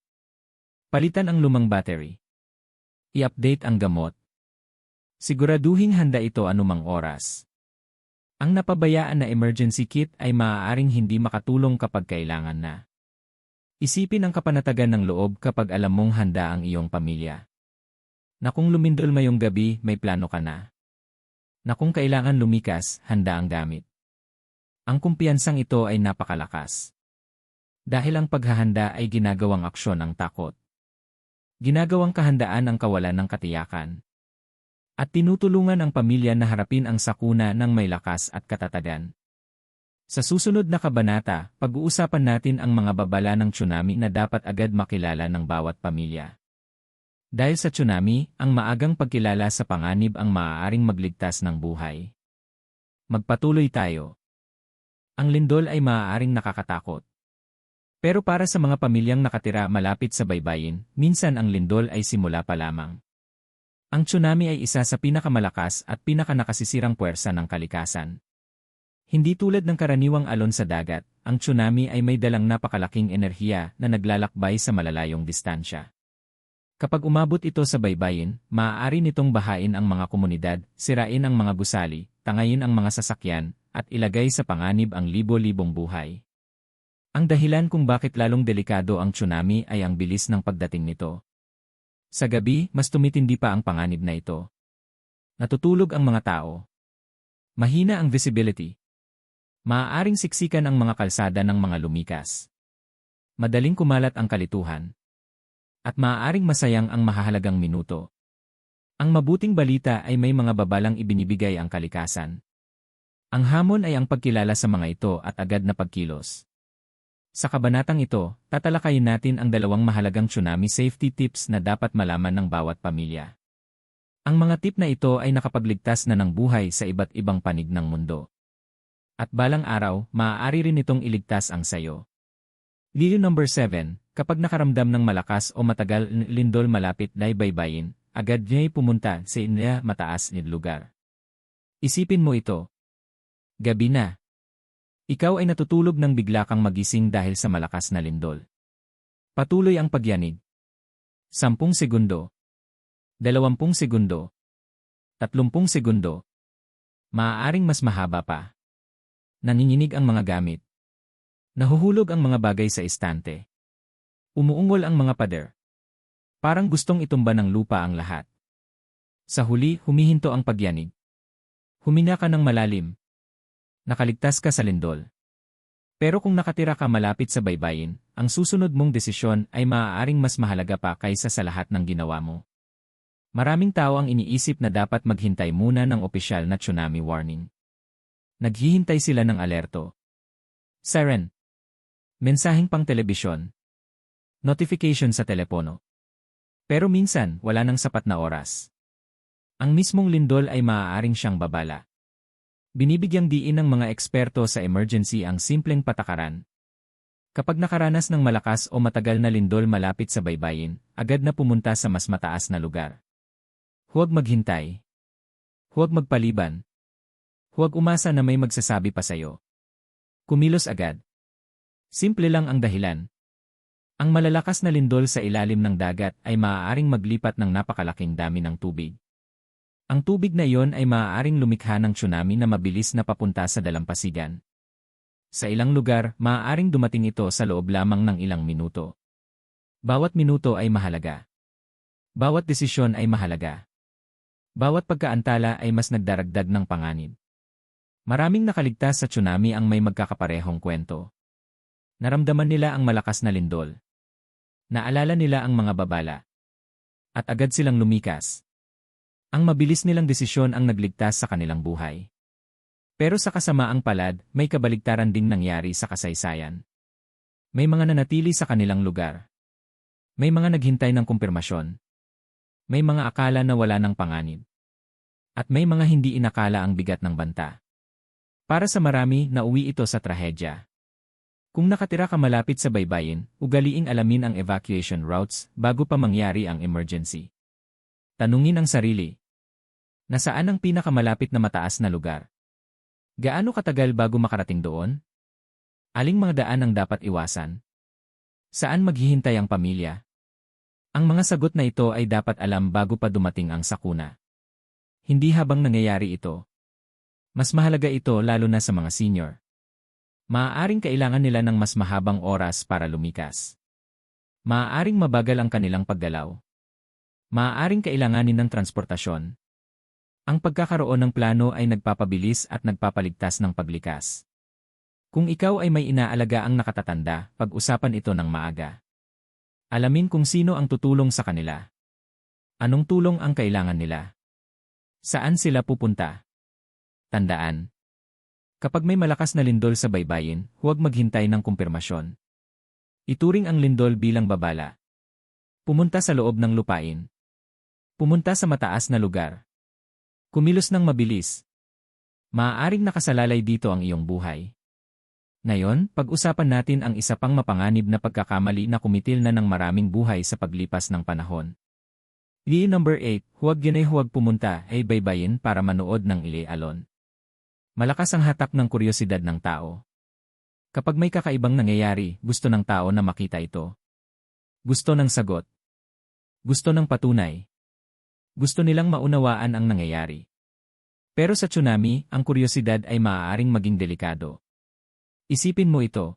Palitan ang lumang battery. I-update ang gamot. Siguraduhing handa ito anumang oras. Ang napabayaan na emergency kit ay maaaring hindi makatulong kapag kailangan na. Isipin ang kapanatagan ng loob kapag alam mong handa ang iyong pamilya. Na kung lumindol mayong gabi, may plano ka na. Na kung kailangan lumikas, handa ang gamit. Ang kumpiyansang ito ay napakalakas. Dahil ang paghahanda ay ginagawang aksyon ng takot. Ginagawang kahandaan ang kawalan ng katiyakan. At tinutulungan ang pamilya na harapin ang sakuna ng may lakas at katatagan. Sa susunod na kabanata, pag-uusapan natin ang mga babala ng tsunami na dapat agad makilala ng bawat pamilya. Dahil sa tsunami, ang maagang pagkilala sa panganib ang maaaring magligtas ng buhay. Magpatuloy tayo. Ang lindol ay maaaring nakakatakot. Pero para sa mga pamilyang nakatira malapit sa baybayin, minsan ang lindol ay simula pa lamang. Ang tsunami ay isa sa pinakamalakas at pinakanakasisirang puwersa ng kalikasan. Hindi tulad ng karaniwang alon sa dagat, ang tsunami ay may dalang napakalaking enerhiya na naglalakbay sa malalayong distansya. Kapag umabot ito sa baybayin, maaari nitong bahain ang mga komunidad, sirain ang mga gusali, tangayin ang mga sasakyan, at ilagay sa panganib ang libo-libong buhay. Ang dahilan kung bakit lalong delikado ang tsunami ay ang bilis ng pagdating nito. Sa gabi, mas tumitindi pa ang panganib na ito. Natutulog ang mga tao. Mahina ang visibility. Maaaring siksikan ang mga kalsada ng mga lumikas. Madaling kumalat ang kalituhan. At maaaring masayang ang mahahalagang minuto. Ang mabuting balita ay may mga babalang ibinibigay ang kalikasan. Ang hamon ay ang pagkilala sa mga ito at agad na pagkilos. Sa kabanatang ito, tatalakayin natin ang dalawang mahalagang tsunami safety tips na dapat malaman ng bawat pamilya. Ang mga tip na ito ay nakapagligtas na ng buhay sa iba't ibang panig ng mundo. At balang araw, maaari rin itong iligtas ang sayo. Lilo number 7, kapag nakaramdam ng malakas o matagal lindol malapit na baybayin, agad niya'y pumunta sa mataas na lugar. Isipin mo ito. Gabi na. Ikaw ay natutulog nang bigla kang magising dahil sa malakas na lindol. Patuloy ang pagyanig. 10 segundo. 20 segundo. 30 segundo. Maaaring mas mahaba pa. Nanginginig ang mga gamit. Nahuhulog ang mga bagay sa istante. Umuungol ang mga pader. Parang gustong itumba ng lupa ang lahat. Sa huli, humihinto ang pagyanig. Huminga ka ng malalim. Nakaligtas ka sa lindol. Pero kung nakatira ka malapit sa baybayin, ang susunod mong desisyon ay maaaring mas mahalaga pa kaysa sa lahat ng ginawa mo. Maraming tao ang iniisip na dapat maghintay muna ng opisyal na tsunami warning. Naghihintay sila ng alerto. Siren. Mensaheng pang telebisyon. Notification sa telepono. Pero minsan, wala nang sapat na oras. Ang mismong lindol ay maaaring siyang babala. Binibigyang diin ng mga eksperto sa emergency ang simpleng patakaran. Kapag nakaranas ng malakas o matagal na lindol malapit sa baybayin, agad na pumunta sa mas mataas na lugar. Huwag maghintay. Huwag magpaliban. Huwag umasa na may magsasabi pa sa'yo. Kumilos agad. Simple lang ang dahilan. Ang malalakas na lindol sa ilalim ng dagat ay maaaring maglipat ng napakalaking dami ng tubig. Ang tubig na iyon ay maaaring lumikha ng tsunami na mabilis na papunta sa dalampasigan. Sa ilang lugar, maaaring dumating ito sa loob lamang ng ilang minuto. Bawat minuto ay mahalaga. Bawat desisyon ay mahalaga. Bawat pagkaantala ay mas nagdaragdag ng panganib. Maraming nakaligtas sa tsunami ang may magkakaparehong kwento. Naramdaman nila ang malakas na lindol. Naalala nila ang mga babala. At agad silang lumikas. Ang mabilis nilang desisyon ang nagligtas sa kanilang buhay. Pero sa kasamaang palad, may kabaligtaran ding nangyari sa kasaysayan. May mga nanatili sa kanilang lugar. May mga naghintay ng kumpirmasyon. May mga akala na wala ng panganib. At may mga hindi inakala ang bigat ng banta. Para sa marami, nauwi ito sa trahedya. Kung nakatira ka malapit sa baybayin, ugaliing alamin ang evacuation routes bago pa mangyari ang emergency. Tanungin ang sarili. Nasaan ang pinakamalapit na mataas na lugar? Gaano katagal bago makarating doon? Aling mga daan ang dapat iwasan? Saan maghihintay ang pamilya? Ang mga sagot na ito ay dapat alam bago pa dumating ang sakuna. Hindi habang nangyayari ito. Mas mahalaga ito lalo na sa mga senior. Maaaring kailangan nila ng mas mahabang oras para lumikas. Maaaring mabagal ang kanilang paggalaw. Maaaring kailanganin ng transportasyon. Ang pagkakaroon ng plano ay nagpapabilis at nagpapaligtas ng paglikas. Kung ikaw ay may inaalaga ang nakatatanda, pag-usapan ito ng maaga. Alamin kung sino ang tutulong sa kanila. Anong tulong ang kailangan nila? Saan sila pupunta? Tandaan. Kapag may malakas na lindol sa baybayin, huwag maghintay ng kumpirmasyon. Ituring ang lindol bilang babala. Pumunta sa loob ng lupain. Pumunta sa mataas na lugar. Kumilos ng mabilis. Maaaring nakasalalay dito ang iyong buhay. Ngayon, pag-usapan natin ang isa pang mapanganib na pagkakamali na kumitil na ng maraming buhay sa paglipas ng panahon. Number 8, huwag pumunta ay baybayin para manood ng ile-alon. Malakas ang hatak ng kuryosidad ng tao. Kapag may kakaibang nangyayari, gusto ng tao na makita ito. Gusto ng sagot. Gusto ng patunay. Gusto nilang maunawaan ang nangyayari. Pero sa tsunami, ang kuryosidad ay maaaring maging delikado. Isipin mo ito.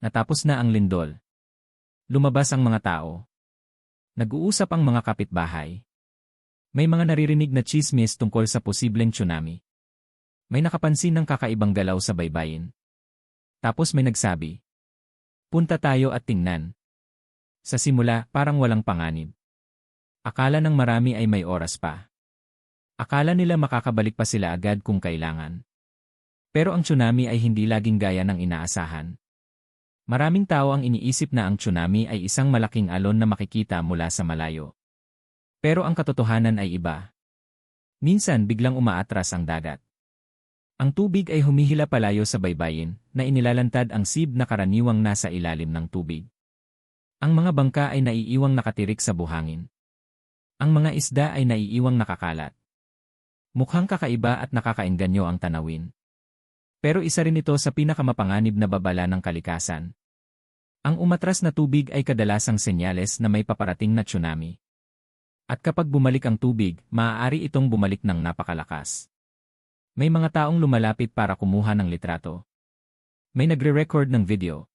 Natapos na ang lindol. Lumabas ang mga tao. Nag-uusap ang mga kapitbahay. May mga naririnig na chismis tungkol sa posibleng tsunami. May nakapansin ng kakaibang galaw sa baybayin. Tapos may nagsabi, "Punta tayo at tingnan." Sa simula, parang walang panganib. Akala ng marami ay may oras pa. Akala nila makakabalik pa sila agad kung kailangan. Pero ang tsunami ay hindi laging gaya ng inaasahan. Maraming tao ang iniisip na ang tsunami ay isang malaking alon na makikita mula sa malayo. Pero ang katotohanan ay iba. Minsan biglang umaatras ang dagat. Ang tubig ay humihila palayo sa baybayin na inilalantad ang sib na karaniwang nasa ilalim ng tubig. Ang mga bangka ay naiiwang nakatirik sa buhangin. Ang mga isda ay naiiwang nakakalat. Mukhang kakaiba at nakakaengganyo ang tanawin. Pero isa rin ito sa pinakamapanganib na babala ng kalikasan. Ang umatras na tubig ay kadalasang senyales na may paparating na tsunami. At kapag bumalik ang tubig, maaari itong bumalik ng napakalakas. May mga taong lumalapit para kumuha ng litrato. May nagre-record ng video.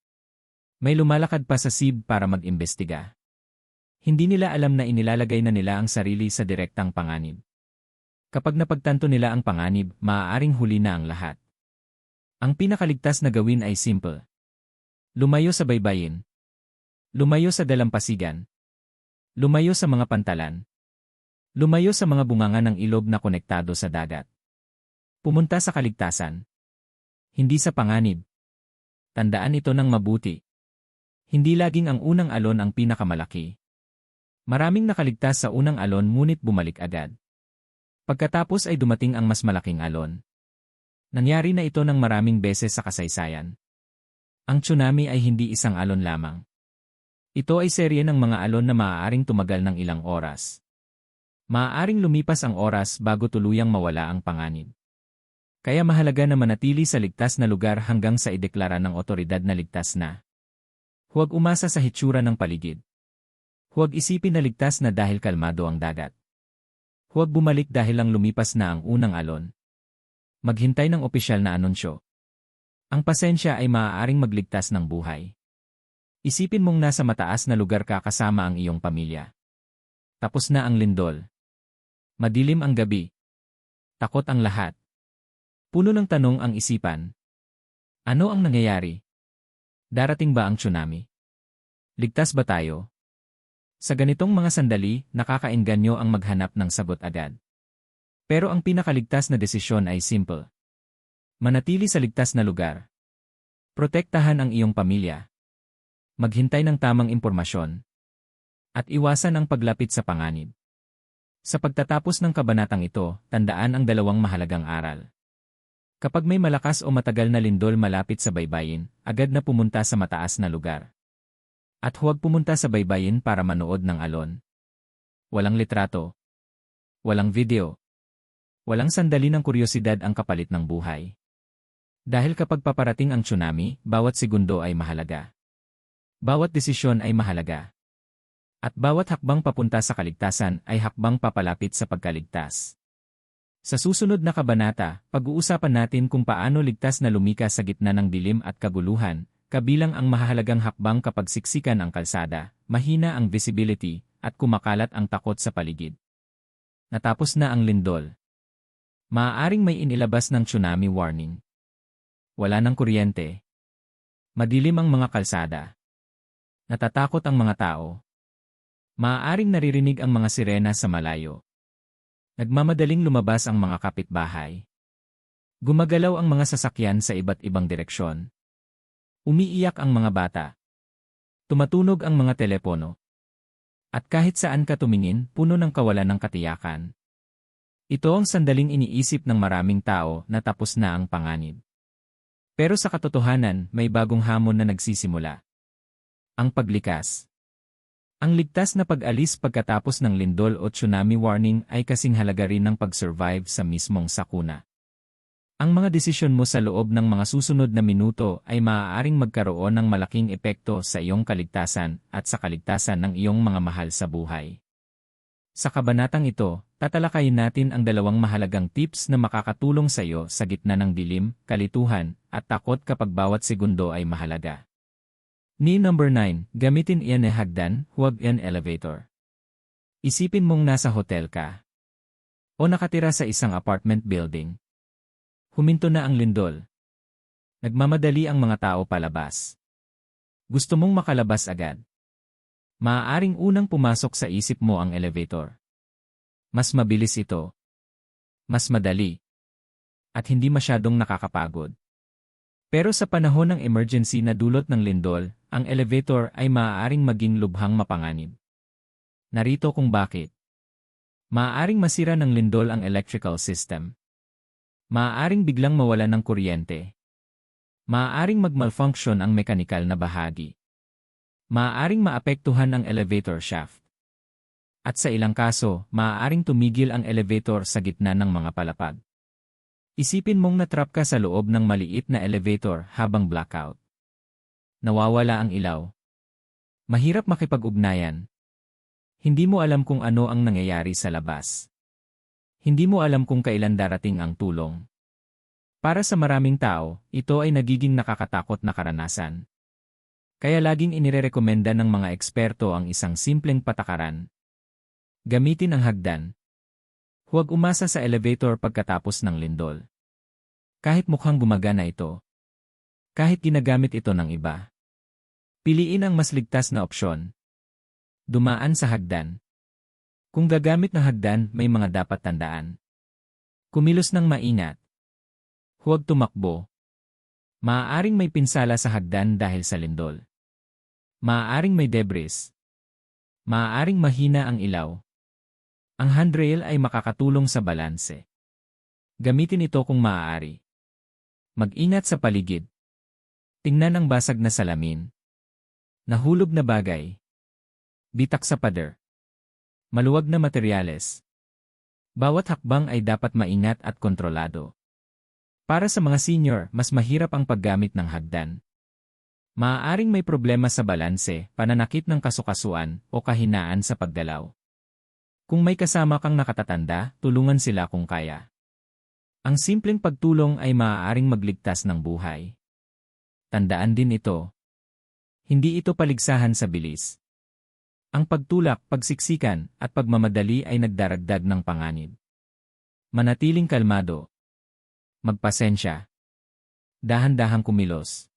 May lumalakad pa sa SEAB para mag-imbestiga. Hindi nila alam na inilalagay na nila ang sarili sa direktang panganib. Kapag napagtanto nila ang panganib, maaaring huli na ang lahat. Ang pinakaligtas na gawin ay simple. Lumayo sa baybayin. Lumayo sa dalampasigan. Lumayo sa mga pantalan. Lumayo sa mga bunganga ng ilog na konektado sa dagat. Pumunta sa kaligtasan. Hindi sa panganib. Tandaan ito ng mabuti. Hindi laging ang unang alon ang pinakamalaki. Maraming nakaligtas sa unang alon ngunit bumalik agad. Pagkatapos ay dumating ang mas malaking alon. Nangyari na ito ng maraming beses sa kasaysayan. Ang tsunami ay hindi isang alon lamang. Ito ay serye ng mga alon na maaaring tumagal ng ilang oras. Maaaring lumipas ang oras bago tuluyang mawala ang panganib. Kaya mahalaga na manatili sa ligtas na lugar hanggang sa ideklara ng otoridad na ligtas na. Huwag umasa sa hitsura ng paligid. Huwag isipin na ligtas na dahil kalmado ang dagat. Huwag bumalik dahil lang lumipas na ang unang alon. Maghintay ng opisyal na anunsyo. Ang pasensya ay maaaring magligtas ng buhay. Isipin mong nasa mataas na lugar ka kasama ang iyong pamilya. Tapos na ang lindol. Madilim ang gabi. Takot ang lahat. Puno ng tanong ang isipan. Ano ang nangyayari? Darating ba ang tsunami? Ligtas ba tayo? Sa ganitong mga sandali, nakakaengganyo ang maghanap ng sagot agad. Pero ang pinakaligtas na desisyon ay simple. Manatili sa ligtas na lugar. Protektahan ang iyong pamilya. Maghintay ng tamang impormasyon. At iwasan ang paglapit sa panganib. Sa pagtatapos ng kabanatang ito, tandaan ang dalawang mahalagang aral. Kapag may malakas o matagal na lindol malapit sa baybayin, agad na pumunta sa mataas na lugar. At huwag pumunta sa baybayin para manood ng alon. Walang litrato. Walang video. Walang sandali ng kuryosidad ang kapalit ng buhay. Dahil kapag paparating ang tsunami, bawat segundo ay mahalaga. Bawat desisyon ay mahalaga. At bawat hakbang papunta sa kaligtasan ay hakbang papalapit sa pagkaligtas. Sa susunod na kabanata, pag-uusapan natin kung paano ligtas na lumikas sa gitna ng dilim at kaguluhan, kabilang ang mahalagang hakbang kapag siksikan ang kalsada, mahina ang visibility, at kumakalat ang takot sa paligid. Natapos na ang lindol. Maaaring may inilabas ng tsunami warning. Wala ng kuryente. Madilim ang mga kalsada. Natatakot ang mga tao. Maaaring naririnig ang mga sirena sa malayo. Nagmamadaling lumabas ang mga kapitbahay. Gumagalaw ang mga sasakyan sa iba't ibang direksyon. Umiiyak ang mga bata. Tumatunog ang mga telepono. At kahit saan ka tumingin, puno ng kawalan ng katiyakan. Ito ang sandaling iniisip ng maraming tao na tapos na ang panganib. Pero sa katotohanan, may bagong hamon na nagsisimula. Ang paglikas. Ang ligtas na pag-alis pagkatapos ng lindol o tsunami warning ay kasing halaga rin ng pag-survive sa mismong sakuna. Ang mga desisyon mo sa loob ng mga susunod na minuto ay maaaring magkaroon ng malaking epekto sa iyong kaligtasan at sa kaligtasan ng iyong mga mahal sa buhay. Sa kabanatang ito, tatalakayin natin ang dalawang mahalagang tips na makakatulong sa iyo sa gitna ng dilim, kalituhan, at takot kapag bawat segundo ay mahalaga. Ni number 9, gamitin iyan na hagdan, huwag iyan elevator. Isipin mong nasa hotel ka. O nakatira sa isang apartment building. Huminto na ang lindol. Nagmamadali ang mga tao palabas. Gusto mong makalabas agad. Maaaring unang pumasok sa isip mo ang elevator. Mas mabilis ito. Mas madali. At hindi masyadong nakakapagod. Pero sa panahon ng emergency na dulot ng lindol, ang elevator ay maaaring maging lubhang mapanganib. Narito kung bakit. Maaaring masira ng lindol ang electrical system. Maaaring biglang mawalan ng kuryente. Maaaring mag-malfunction ang mekanikal na bahagi. Maaaring maapektuhan ang elevator shaft. At sa ilang kaso, maaaring tumigil ang elevator sa gitna ng mga palapag. Isipin mong natrap ka sa loob ng maliit na elevator habang blackout. Nawawala ang ilaw. Mahirap makipag-ugnayan. Hindi mo alam kung ano ang nangyayari sa labas. Hindi mo alam kung kailan darating ang tulong. Para sa maraming tao, ito ay nagiging nakakatakot na karanasan. Kaya laging inirerekomenda ng mga eksperto ang isang simpleng patakaran. Gamitin ang hagdan. Huwag umasa sa elevator pagkatapos ng lindol. Kahit mukhang gumagana ito. Kahit ginagamit ito ng iba. Piliin ang mas ligtas na opsyon. Dumaan sa hagdan. Kung gagamit ng hagdan, may mga dapat tandaan. Kumilos ng maingat. Huwag tumakbo. Maaaring may pinsala sa hagdan dahil sa lindol. Maaaring may debris. Maaaring mahina ang ilaw. Ang handrail ay makakatulong sa balanse. Gamitin ito kung maaari. Mag-ingat sa paligid. Tingnan ang basag na salamin. Nahulog na bagay. Bitak sa pader. Maluwag na materyales. Bawat hakbang ay dapat maingat at kontrolado. Para sa mga senior, mas mahirap ang paggamit ng hagdan. Maaaring may problema sa balanse, pananakit ng kasukasuan, o kahinaan sa pagdalaw. Kung may kasama kang nakatatanda, tulungan sila kung kaya. Ang simpleng pagtulong ay maaaring magligtas ng buhay. Tandaan din ito. Hindi ito paligsahan sa bilis. Ang pagtulak, pagsiksikan, at pagmamadali ay nagdaragdag ng panganib. Manatiling kalmado. Magpasensya. Dahan-dahang kumilos.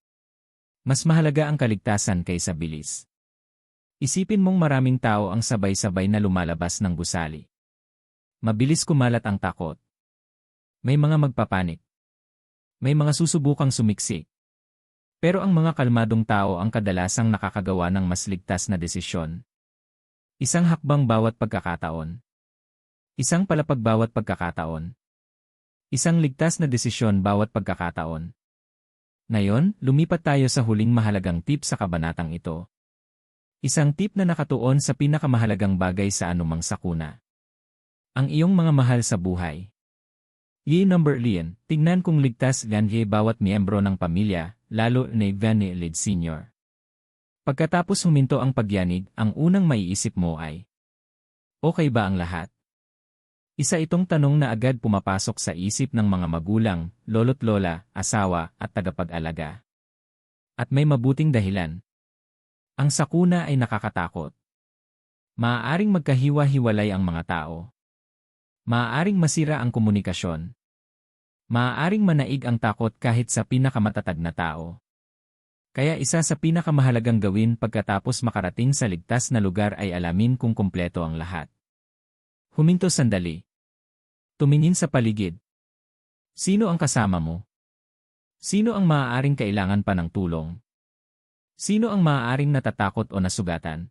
Mas mahalaga ang kaligtasan kaysa bilis. Isipin mong maraming tao ang sabay-sabay na lumalabas ng gusali. Mabilis kumalat ang takot. May mga magpapanik. May mga susubukang sumiksik. Pero ang mga kalmadong tao ang kadalasang nakakagawa ng mas ligtas na desisyon. Isang hakbang bawat pagkakataon. Isang palapag bawat pagkakataon. Isang ligtas na desisyon bawat pagkakataon. Ngayon, lumipat tayo sa huling mahalagang tip sa kabanatang ito. Isang tip na nakatuon sa pinakamahalagang bagay sa anumang sakuna. Ang iyong mga mahal sa buhay. Number Lian, tingnan kung ligtas ganhe bawat miyembro ng pamilya, lalo na Vanny Lid Sr. Pagkatapos huminto ang pagyanig, ang unang maiisip mo ay, okay ba ang lahat? Isa itong tanong na agad pumapasok sa isip ng mga magulang, lolo't lola, asawa, at tagapag-alaga. At may mabuting dahilan. Ang sakuna ay nakakatakot. Maaaring magkahiwa-hiwalay ang mga tao. Maaaring masira ang komunikasyon. Maaaring manaig ang takot kahit sa pinakamatatag na tao. Kaya isa sa pinakamahalagang gawin pagkatapos makarating sa ligtas na lugar ay alamin kung kumpleto ang lahat. Huminto sandali. Tumingin sa paligid. Sino ang kasama mo? Sino ang maaaring kailangan pa ng tulong? Sino ang maaaring natatakot o nasugatan?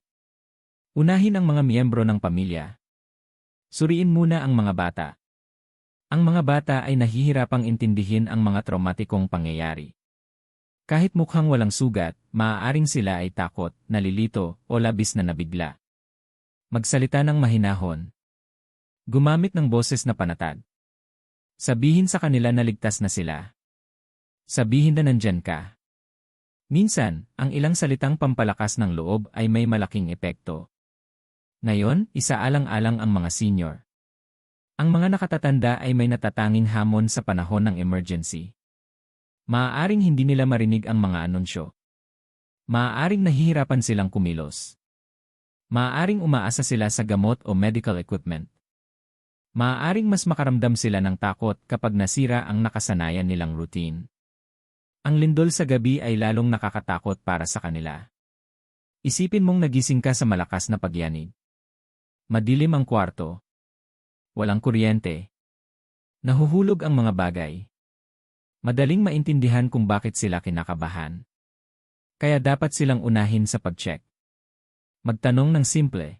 Unahin ang mga miyembro ng pamilya. Suriin muna ang mga bata. Ang mga bata ay nahihirapang intindihin ang mga traumatikong pangyayari. Kahit mukhang walang sugat, maaaring sila ay takot, nalilito, o labis na nabigla. Magsalita ng mahinahon. Gumamit ng boses na panatag. Sabihin sa kanila na ligtas na sila. Sabihin na nandyan ka. Minsan, ang ilang salitang pampalakas ng loob ay may malaking epekto. Ngayon, isaalang-alang ang mga senior. Ang mga nakatatanda ay may natatanging hamon sa panahon ng emergency. Maaaring hindi nila marinig ang mga anunsyo. Maaaring nahihirapan silang kumilos. Maaaring umaasa sila sa gamot o medical equipment. Maaaring mas makaramdam sila ng takot kapag nasira ang nakasanayan nilang routine. Ang lindol sa gabi ay lalong nakakatakot para sa kanila. Isipin mong nagising ka sa malakas na pagyanig. Madilim ang kwarto. Walang kuryente. Nahuhulog ang mga bagay. Madaling maintindihan kung bakit sila kinakabahan. Kaya dapat silang unahin sa pag-check. Magtanong ng simple.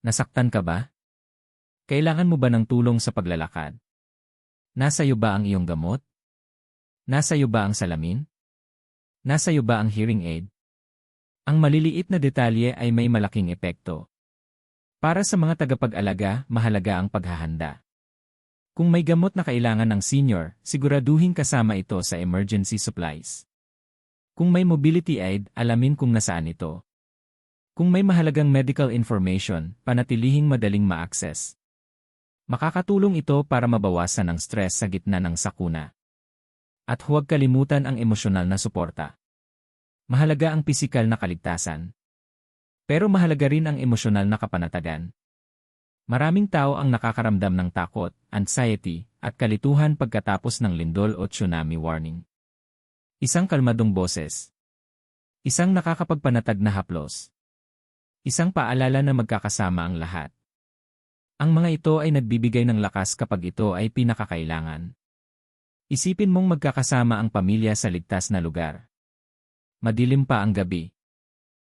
Nasaktan ka ba? Kailangan mo ba ng tulong sa paglalakad? Nasa iyo ba ang iyong gamot? Nasa iyo ba ang salamin? Nasa iyo ba ang hearing aid? Ang maliliit na detalye ay may malaking epekto. Para sa mga tagapag-alaga, mahalaga ang paghahanda. Kung may gamot na kailangan ng senior, siguraduhin kasama ito sa emergency supplies. Kung may mobility aid, alamin kung nasaan ito. Kung may mahalagang medical information, panatilihing madaling ma-access. Makakatulong ito para mabawasan ang stress sa gitna ng sakuna. At huwag kalimutan ang emosyonal na suporta. Mahalaga ang pisikal na kaligtasan. Pero mahalaga rin ang emosyonal na kapanatagan. Maraming tao ang nakakaramdam ng takot, anxiety, at kalituhan pagkatapos ng lindol o tsunami warning. Isang kalmadong boses. Isang nakakapagpanatag na haplos. Isang paalala na magkakasama ang lahat. Ang mga ito ay nagbibigay ng lakas kapag ito ay pinakakailangan. Isipin mong magkakasama ang pamilya sa ligtas na lugar. Madilim pa ang gabi.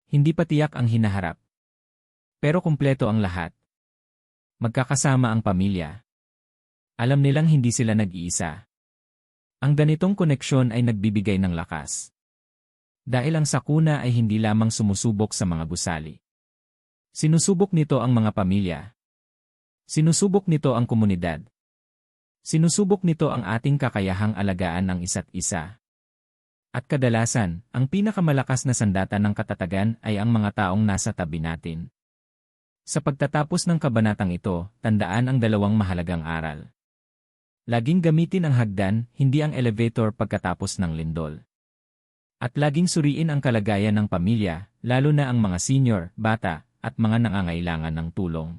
Hindi pa tiyak ang hinaharap. Pero kumpleto ang lahat. Magkakasama ang pamilya. Alam nilang hindi sila nag-iisa. Ang ganitong koneksyon ay nagbibigay ng lakas. Dahil ang sakuna ay hindi lamang sumusubok sa mga gusali. Sinusubok nito ang mga pamilya. Sinusubok nito ang komunidad. Sinusubok nito ang ating kakayahang alagaan ng isa't isa. At kadalasan, ang pinakamalakas na sandata ng katatagan ay ang mga taong nasa tabi natin. Sa pagtatapos ng kabanatang ito, tandaan ang dalawang mahalagang aral. Laging gamitin ang hagdan, hindi ang elevator pagkatapos ng lindol. At laging suriin ang kalagayan ng pamilya, lalo na ang mga senior, bata, at mga nangangailangan ng tulong.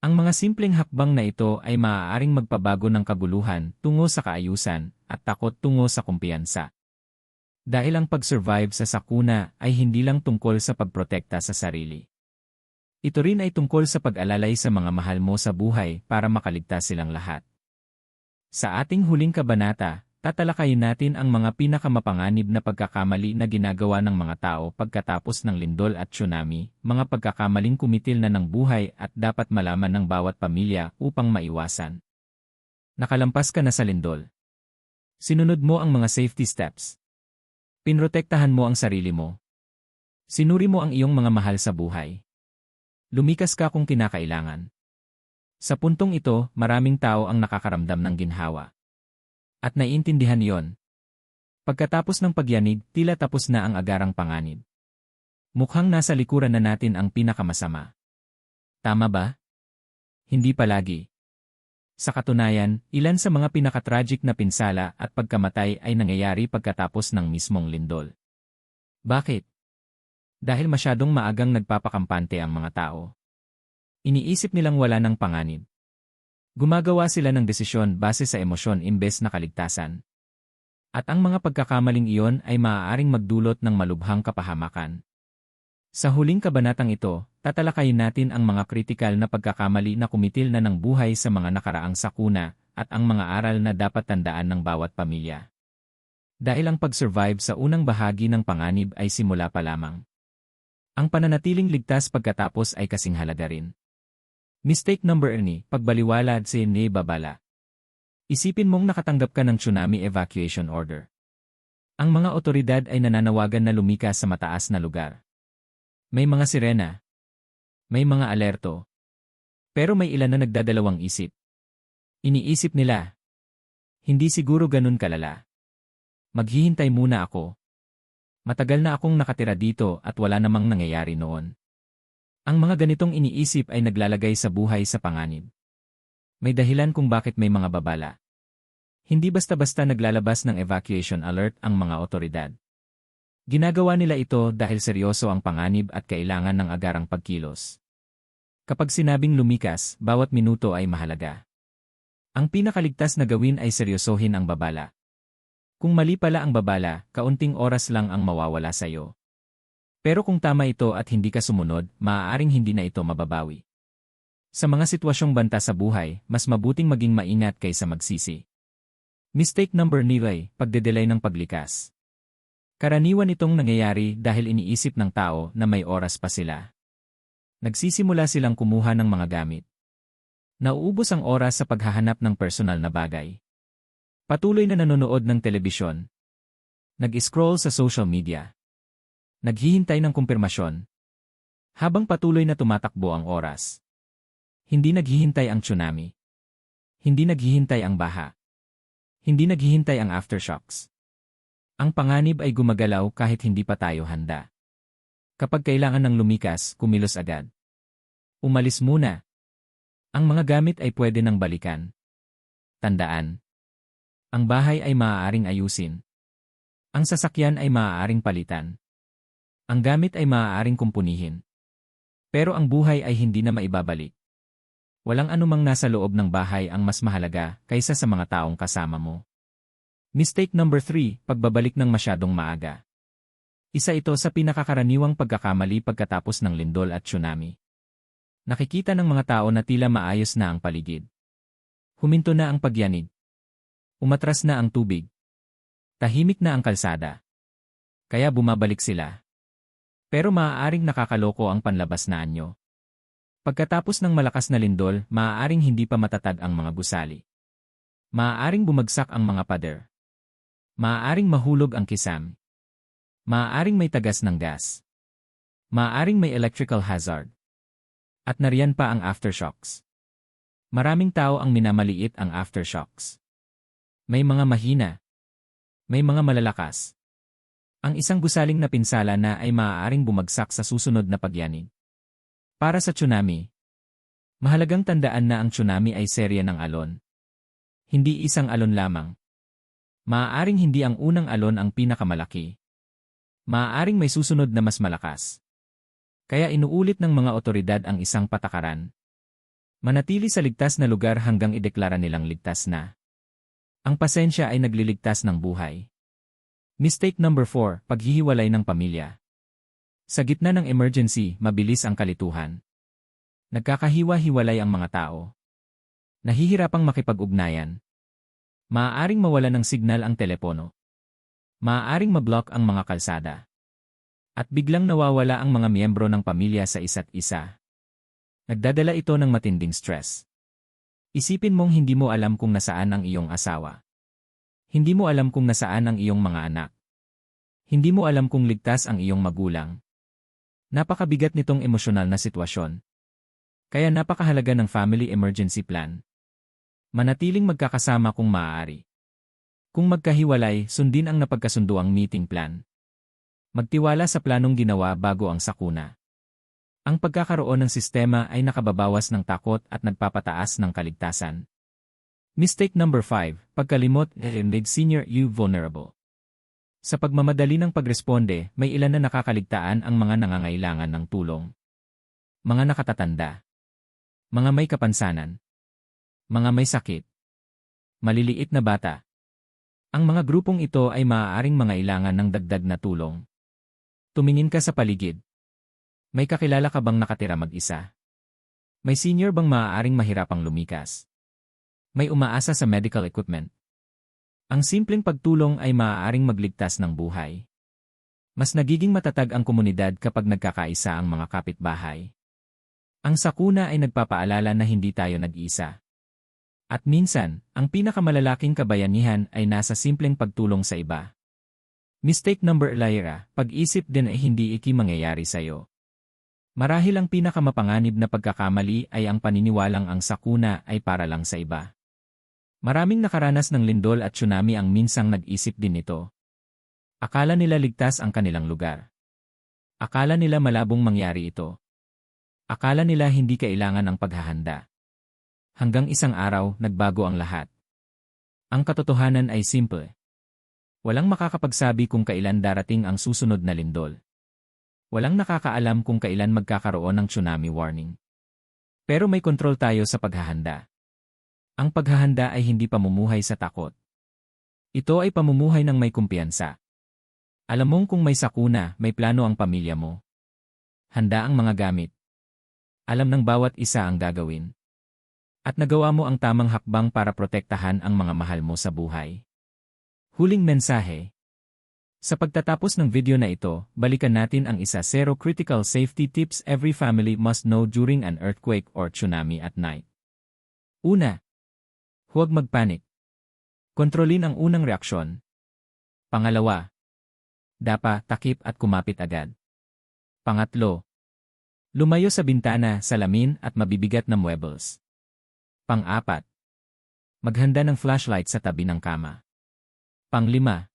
Ang mga simpleng hakbang na ito ay maaaring magpabago ng kaguluhan tungo sa kaayusan at takot tungo sa kumpiyansa. Dahil ang pag-survive sa sakuna ay hindi lang tungkol sa pagprotekta sa sarili. Ito rin ay tungkol sa pag-alalay sa mga mahal mo sa buhay para makaligtas silang lahat. Sa ating huling kabanata, tatalakayin natin ang mga pinakamapanganib na pagkakamali na ginagawa ng mga tao pagkatapos ng lindol at tsunami, mga pagkakamaling kumitil na ng buhay at dapat malaman ng bawat pamilya upang maiwasan. Nakalampas ka na sa lindol. Sinunod mo ang mga safety steps. Pinrotektahan mo ang sarili mo. Sinuri mo ang iyong mga mahal sa buhay. Lumikas ka kung kinakailangan. Sa puntong ito, maraming tao ang nakakaramdam ng ginhawa. At naiintindihan iyon. Pagkatapos ng pagyanig, tila tapos na ang agarang panganib. Mukhang nasa likuran na natin ang pinakamasama. Tama ba? Hindi palagi. Sa katunayan, ilan sa mga pinakatragic na pinsala at pagkamatay ay nangyayari pagkatapos ng mismong lindol. Bakit? Dahil masyadong maagang nagpapakampante ang mga tao. Iniisip nilang wala ng panganib. Gumagawa sila ng desisyon base sa emosyon imbes na kaligtasan. At ang mga pagkakamaling iyon ay maaaring magdulot ng malubhang kapahamakan. Sa huling kabanatang ito, tatalakayin natin ang mga kritikal na pagkakamali na kumitil na ng buhay sa mga nakaraang sakuna at ang mga aral na dapat tandaan ng bawat pamilya. Dahil ang pag-survive sa unang bahagi ng panganib ay simula pa lamang. Ang pananatiling ligtas pagkatapos ay kasing halaga rin. Mistake number 1, pagbaliwala sa babala. Isipin mong nakatanggap ka ng tsunami evacuation order. Ang mga otoridad ay nananawagan na lumikas sa mataas na lugar. May mga sirena. May mga alerto. Pero may ilan na nagdadalawang isip. Iniisip nila. Hindi siguro ganun kalala. Maghihintay muna ako. Matagal na akong nakatira dito at wala namang nangyayari noon. Ang mga ganitong iniisip ay naglalagay sa buhay sa panganib. May dahilan kung bakit may mga babala. Hindi basta-basta naglalabas ng evacuation alert ang mga otoridad. Ginagawa nila ito dahil seryoso ang panganib at kailangan ng agarang pagkilos. Kapag sinabing lumikas, bawat minuto ay mahalaga. Ang pinakaligtas na gawin ay seryosohin ang babala. Kung mali pala ang babala, kaunting oras lang ang mawawala sa iyo. Pero kung tama ito at hindi ka sumunod, maaaring hindi na ito mababawi. Sa mga sitwasyong banta sa buhay, mas mabuting maging maingat kaysa magsisi. Mistake number 9, pagdedelay ng paglikas. Karaniwan itong nangyayari dahil iniisip ng tao na may oras pa sila. Nagsisimula silang kumuha ng mga gamit. Nauubos ang oras sa paghahanap ng personal na bagay. Patuloy na nanonood ng telebisyon. Nag-scroll sa social media. Naghihintay ng kumpirmasyon. Habang patuloy na tumatakbo ang oras. Hindi naghihintay ang tsunami. Hindi naghihintay ang baha. Hindi naghihintay ang aftershocks. Ang panganib ay gumagalaw kahit hindi pa tayo handa. Kapag kailangan ng lumikas, kumilos agad. Umalis muna. Ang mga gamit ay pwede nang balikan. Tandaan. Ang bahay ay maaaring ayusin. Ang sasakyan ay maaaring palitan. Ang gamit ay maaaring kumpunihin. Pero ang buhay ay hindi na maibabalik. Walang anumang nasa loob ng bahay ang mas mahalaga kaysa sa mga taong kasama mo. Mistake number 3, pagbabalik ng masyadong maaga. Isa ito sa pinakakaraniwang pagkakamali pagkatapos ng lindol at tsunami. Nakikita ng mga tao na tila maayos na ang paligid. Huminto na ang pagyanig. Umatras na ang tubig. Tahimik na ang kalsada. Kaya bumabalik sila. Pero maaaring nakakaloko ang panlabas na anyo. Pagkatapos ng malakas na lindol, maaaring hindi pa matatag ang mga gusali. Maaaring bumagsak ang mga pader. Maaaring mahulog ang kisam. Maaaring may tagas ng gas. Maaaring may electrical hazard. At nariyan pa ang aftershocks. Maraming tao ang minamaliit ang aftershocks. May mga mahina. May mga malalakas. Ang isang gusaling na pinsala na ay maaaring bumagsak sa susunod na pagyanig. Para sa tsunami, mahalagang tandaan na ang tsunami ay serye ng alon. Hindi isang alon lamang. Maaaring hindi ang unang alon ang pinakamalaki. Maaaring may susunod na mas malakas. Kaya inuulit ng mga otoridad ang isang patakaran. Manatili sa ligtas na lugar hanggang ideklara nilang ligtas na. Ang pasensya ay nagliligtas ng buhay. Mistake number 4, paghihiwalay ng pamilya. Sa gitna ng emergency, mabilis ang kalituhan. Nagkakahiwa-hiwalay ang mga tao. Nahihirapang makipag-ugnayan. Maaaring mawala ng signal ang telepono. Maaaring mablock ang mga kalsada. At biglang nawawala ang mga miyembro ng pamilya sa isa't isa. Nagdadala ito ng matinding stress. Isipin mong hindi mo alam kung nasaan ang iyong asawa. Hindi mo alam kung nasaan ang iyong mga anak. Hindi mo alam kung ligtas ang iyong magulang. Napakabigat nitong emosyonal na sitwasyon. Kaya napakahalaga ng family emergency plan. Manatiling magkakasama kung maaari. Kung magkahiwalay, sundin ang napagkasunduang meeting plan. Magtiwala sa planong ginawa bago ang sakuna. Ang pagkakaroon ng sistema ay nakababawas ng takot at nagpapataas ng kaligtasan. Mistake number 5, pagkalimot made senior you vulnerable. Sa pagmamadali ng pagresponde, may ilan na nakakaligtaan ang mga nangangailangan ng tulong. Mga nakatatanda. Mga may kapansanan. Mga may sakit. Maliliit na bata. Ang mga grupong ito ay maaaring mangailangan ng dagdag na tulong. Tumingin ka sa paligid. May kakilala ka bang nakatira mag-isa? May senior bang maaaring mahirapang lumikas? May umaasa sa medical equipment. Ang simpleng pagtulong ay maaaring magligtas ng buhay. Mas nagiging matatag ang komunidad kapag nagkakaisa ang mga kapitbahay. Ang sakuna ay nagpapaalala na hindi tayo nag-iisa. At minsan, ang pinakamalalaking kabayanihan ay nasa simpleng pagtulong sa iba. Mistake number 11, pag-isip din ay hindi iki mangyayari sa'yo. Marahil ang pinakamapanganib na pagkakamali ay ang paniniwalang ang sakuna ay para lang sa iba. Maraming nakaranas ng lindol at tsunami ang minsang nag-isip din nito. Akala nila ligtas ang kanilang lugar. Akala nila malabong mangyari ito. Akala nila hindi kailangan ang paghahanda. Hanggang isang araw, nagbago ang lahat. Ang katotohanan ay simple. Walang makakapagsabi kung kailan darating ang susunod na lindol. Walang nakakaalam kung kailan magkakaroon ng tsunami warning. Pero may kontrol tayo sa paghahanda. Ang paghahanda ay hindi pamumuhay sa takot. Ito ay pamumuhay ng may kumpiyansa. Alam mong kung may sakuna, may plano ang pamilya mo. Handa ang mga gamit. Alam ng bawat isa ang gagawin. At nagawa mo ang tamang hakbang para protektahan ang mga mahal mo sa buhay. Huling mensahe. Sa pagtatapos ng video na ito, balikan natin ang 10 critical safety tips every family must know during an earthquake or tsunami at night. Una, huwag magpanik. Kontrolin ang unang reaksyon. Pangalawa, takip at kumapit agad. Pangatlo, Lumayo sa bintana, salamin at mabibigat na muebles. Pang-4. Maghanda ng flashlight sa tabi ng kama. Pang-5.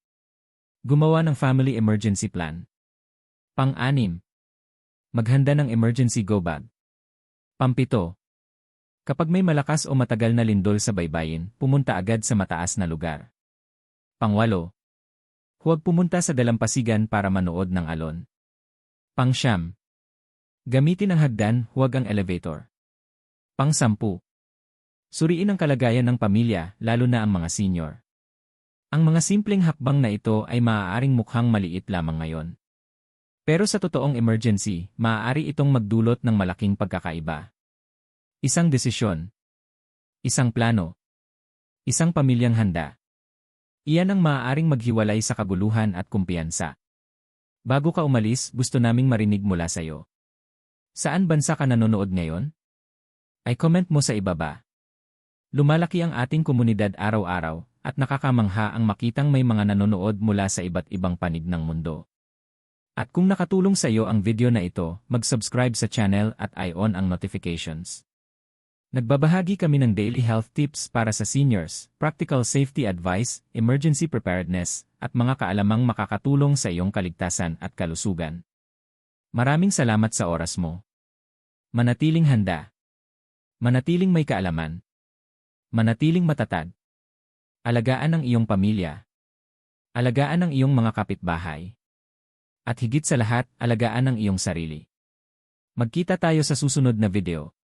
Gumawa ng family emergency plan. Pang-6. Maghanda ng emergency go bag. Pang-7. Kapag may malakas o matagal na lindol sa baybayin, pumunta agad sa mataas na lugar. Pang-8. Huwag pumunta sa dalampasigan para manood ng alon. Pang-9. Gamitin ang hagdan, huwag ang elevator. Pang-10. Suriin ang kalagayan ng pamilya, lalo na ang mga senior. Ang mga simpleng hakbang na ito ay maaaring mukhang maliit lamang ngayon. Pero sa totoong emergency, maaari itong magdulot ng malaking pagkakaiba. Isang desisyon. Isang plano. Isang pamilyang handa. Iyan ang maaaring maghiwalay sa kaguluhan at kumpiyansa. Bago ka umalis, gusto naming marinig mula sa'yo. Saan bansa ka nanonood ngayon? Ay comment mo sa ibaba. Lumalaki ang ating komunidad araw-araw at nakakamangha ang makitang may mga nanonood mula sa iba't ibang panig ng mundo. At kung nakatulong sa iyo ang video na ito, mag-subscribe sa channel at i-on ang notifications. Nagbabahagi kami ng daily health tips para sa seniors, practical safety advice, emergency preparedness, at mga kaalamang makakatulong sa iyong kaligtasan at kalusugan. Maraming salamat sa oras mo. Manatiling handa. Manatiling may kaalaman. Manatiling matatag. Alagaan ang iyong pamilya. Alagaan ang iyong mga kapitbahay. At higit sa lahat, alagaan ang iyong sarili. Magkita tayo sa susunod na video.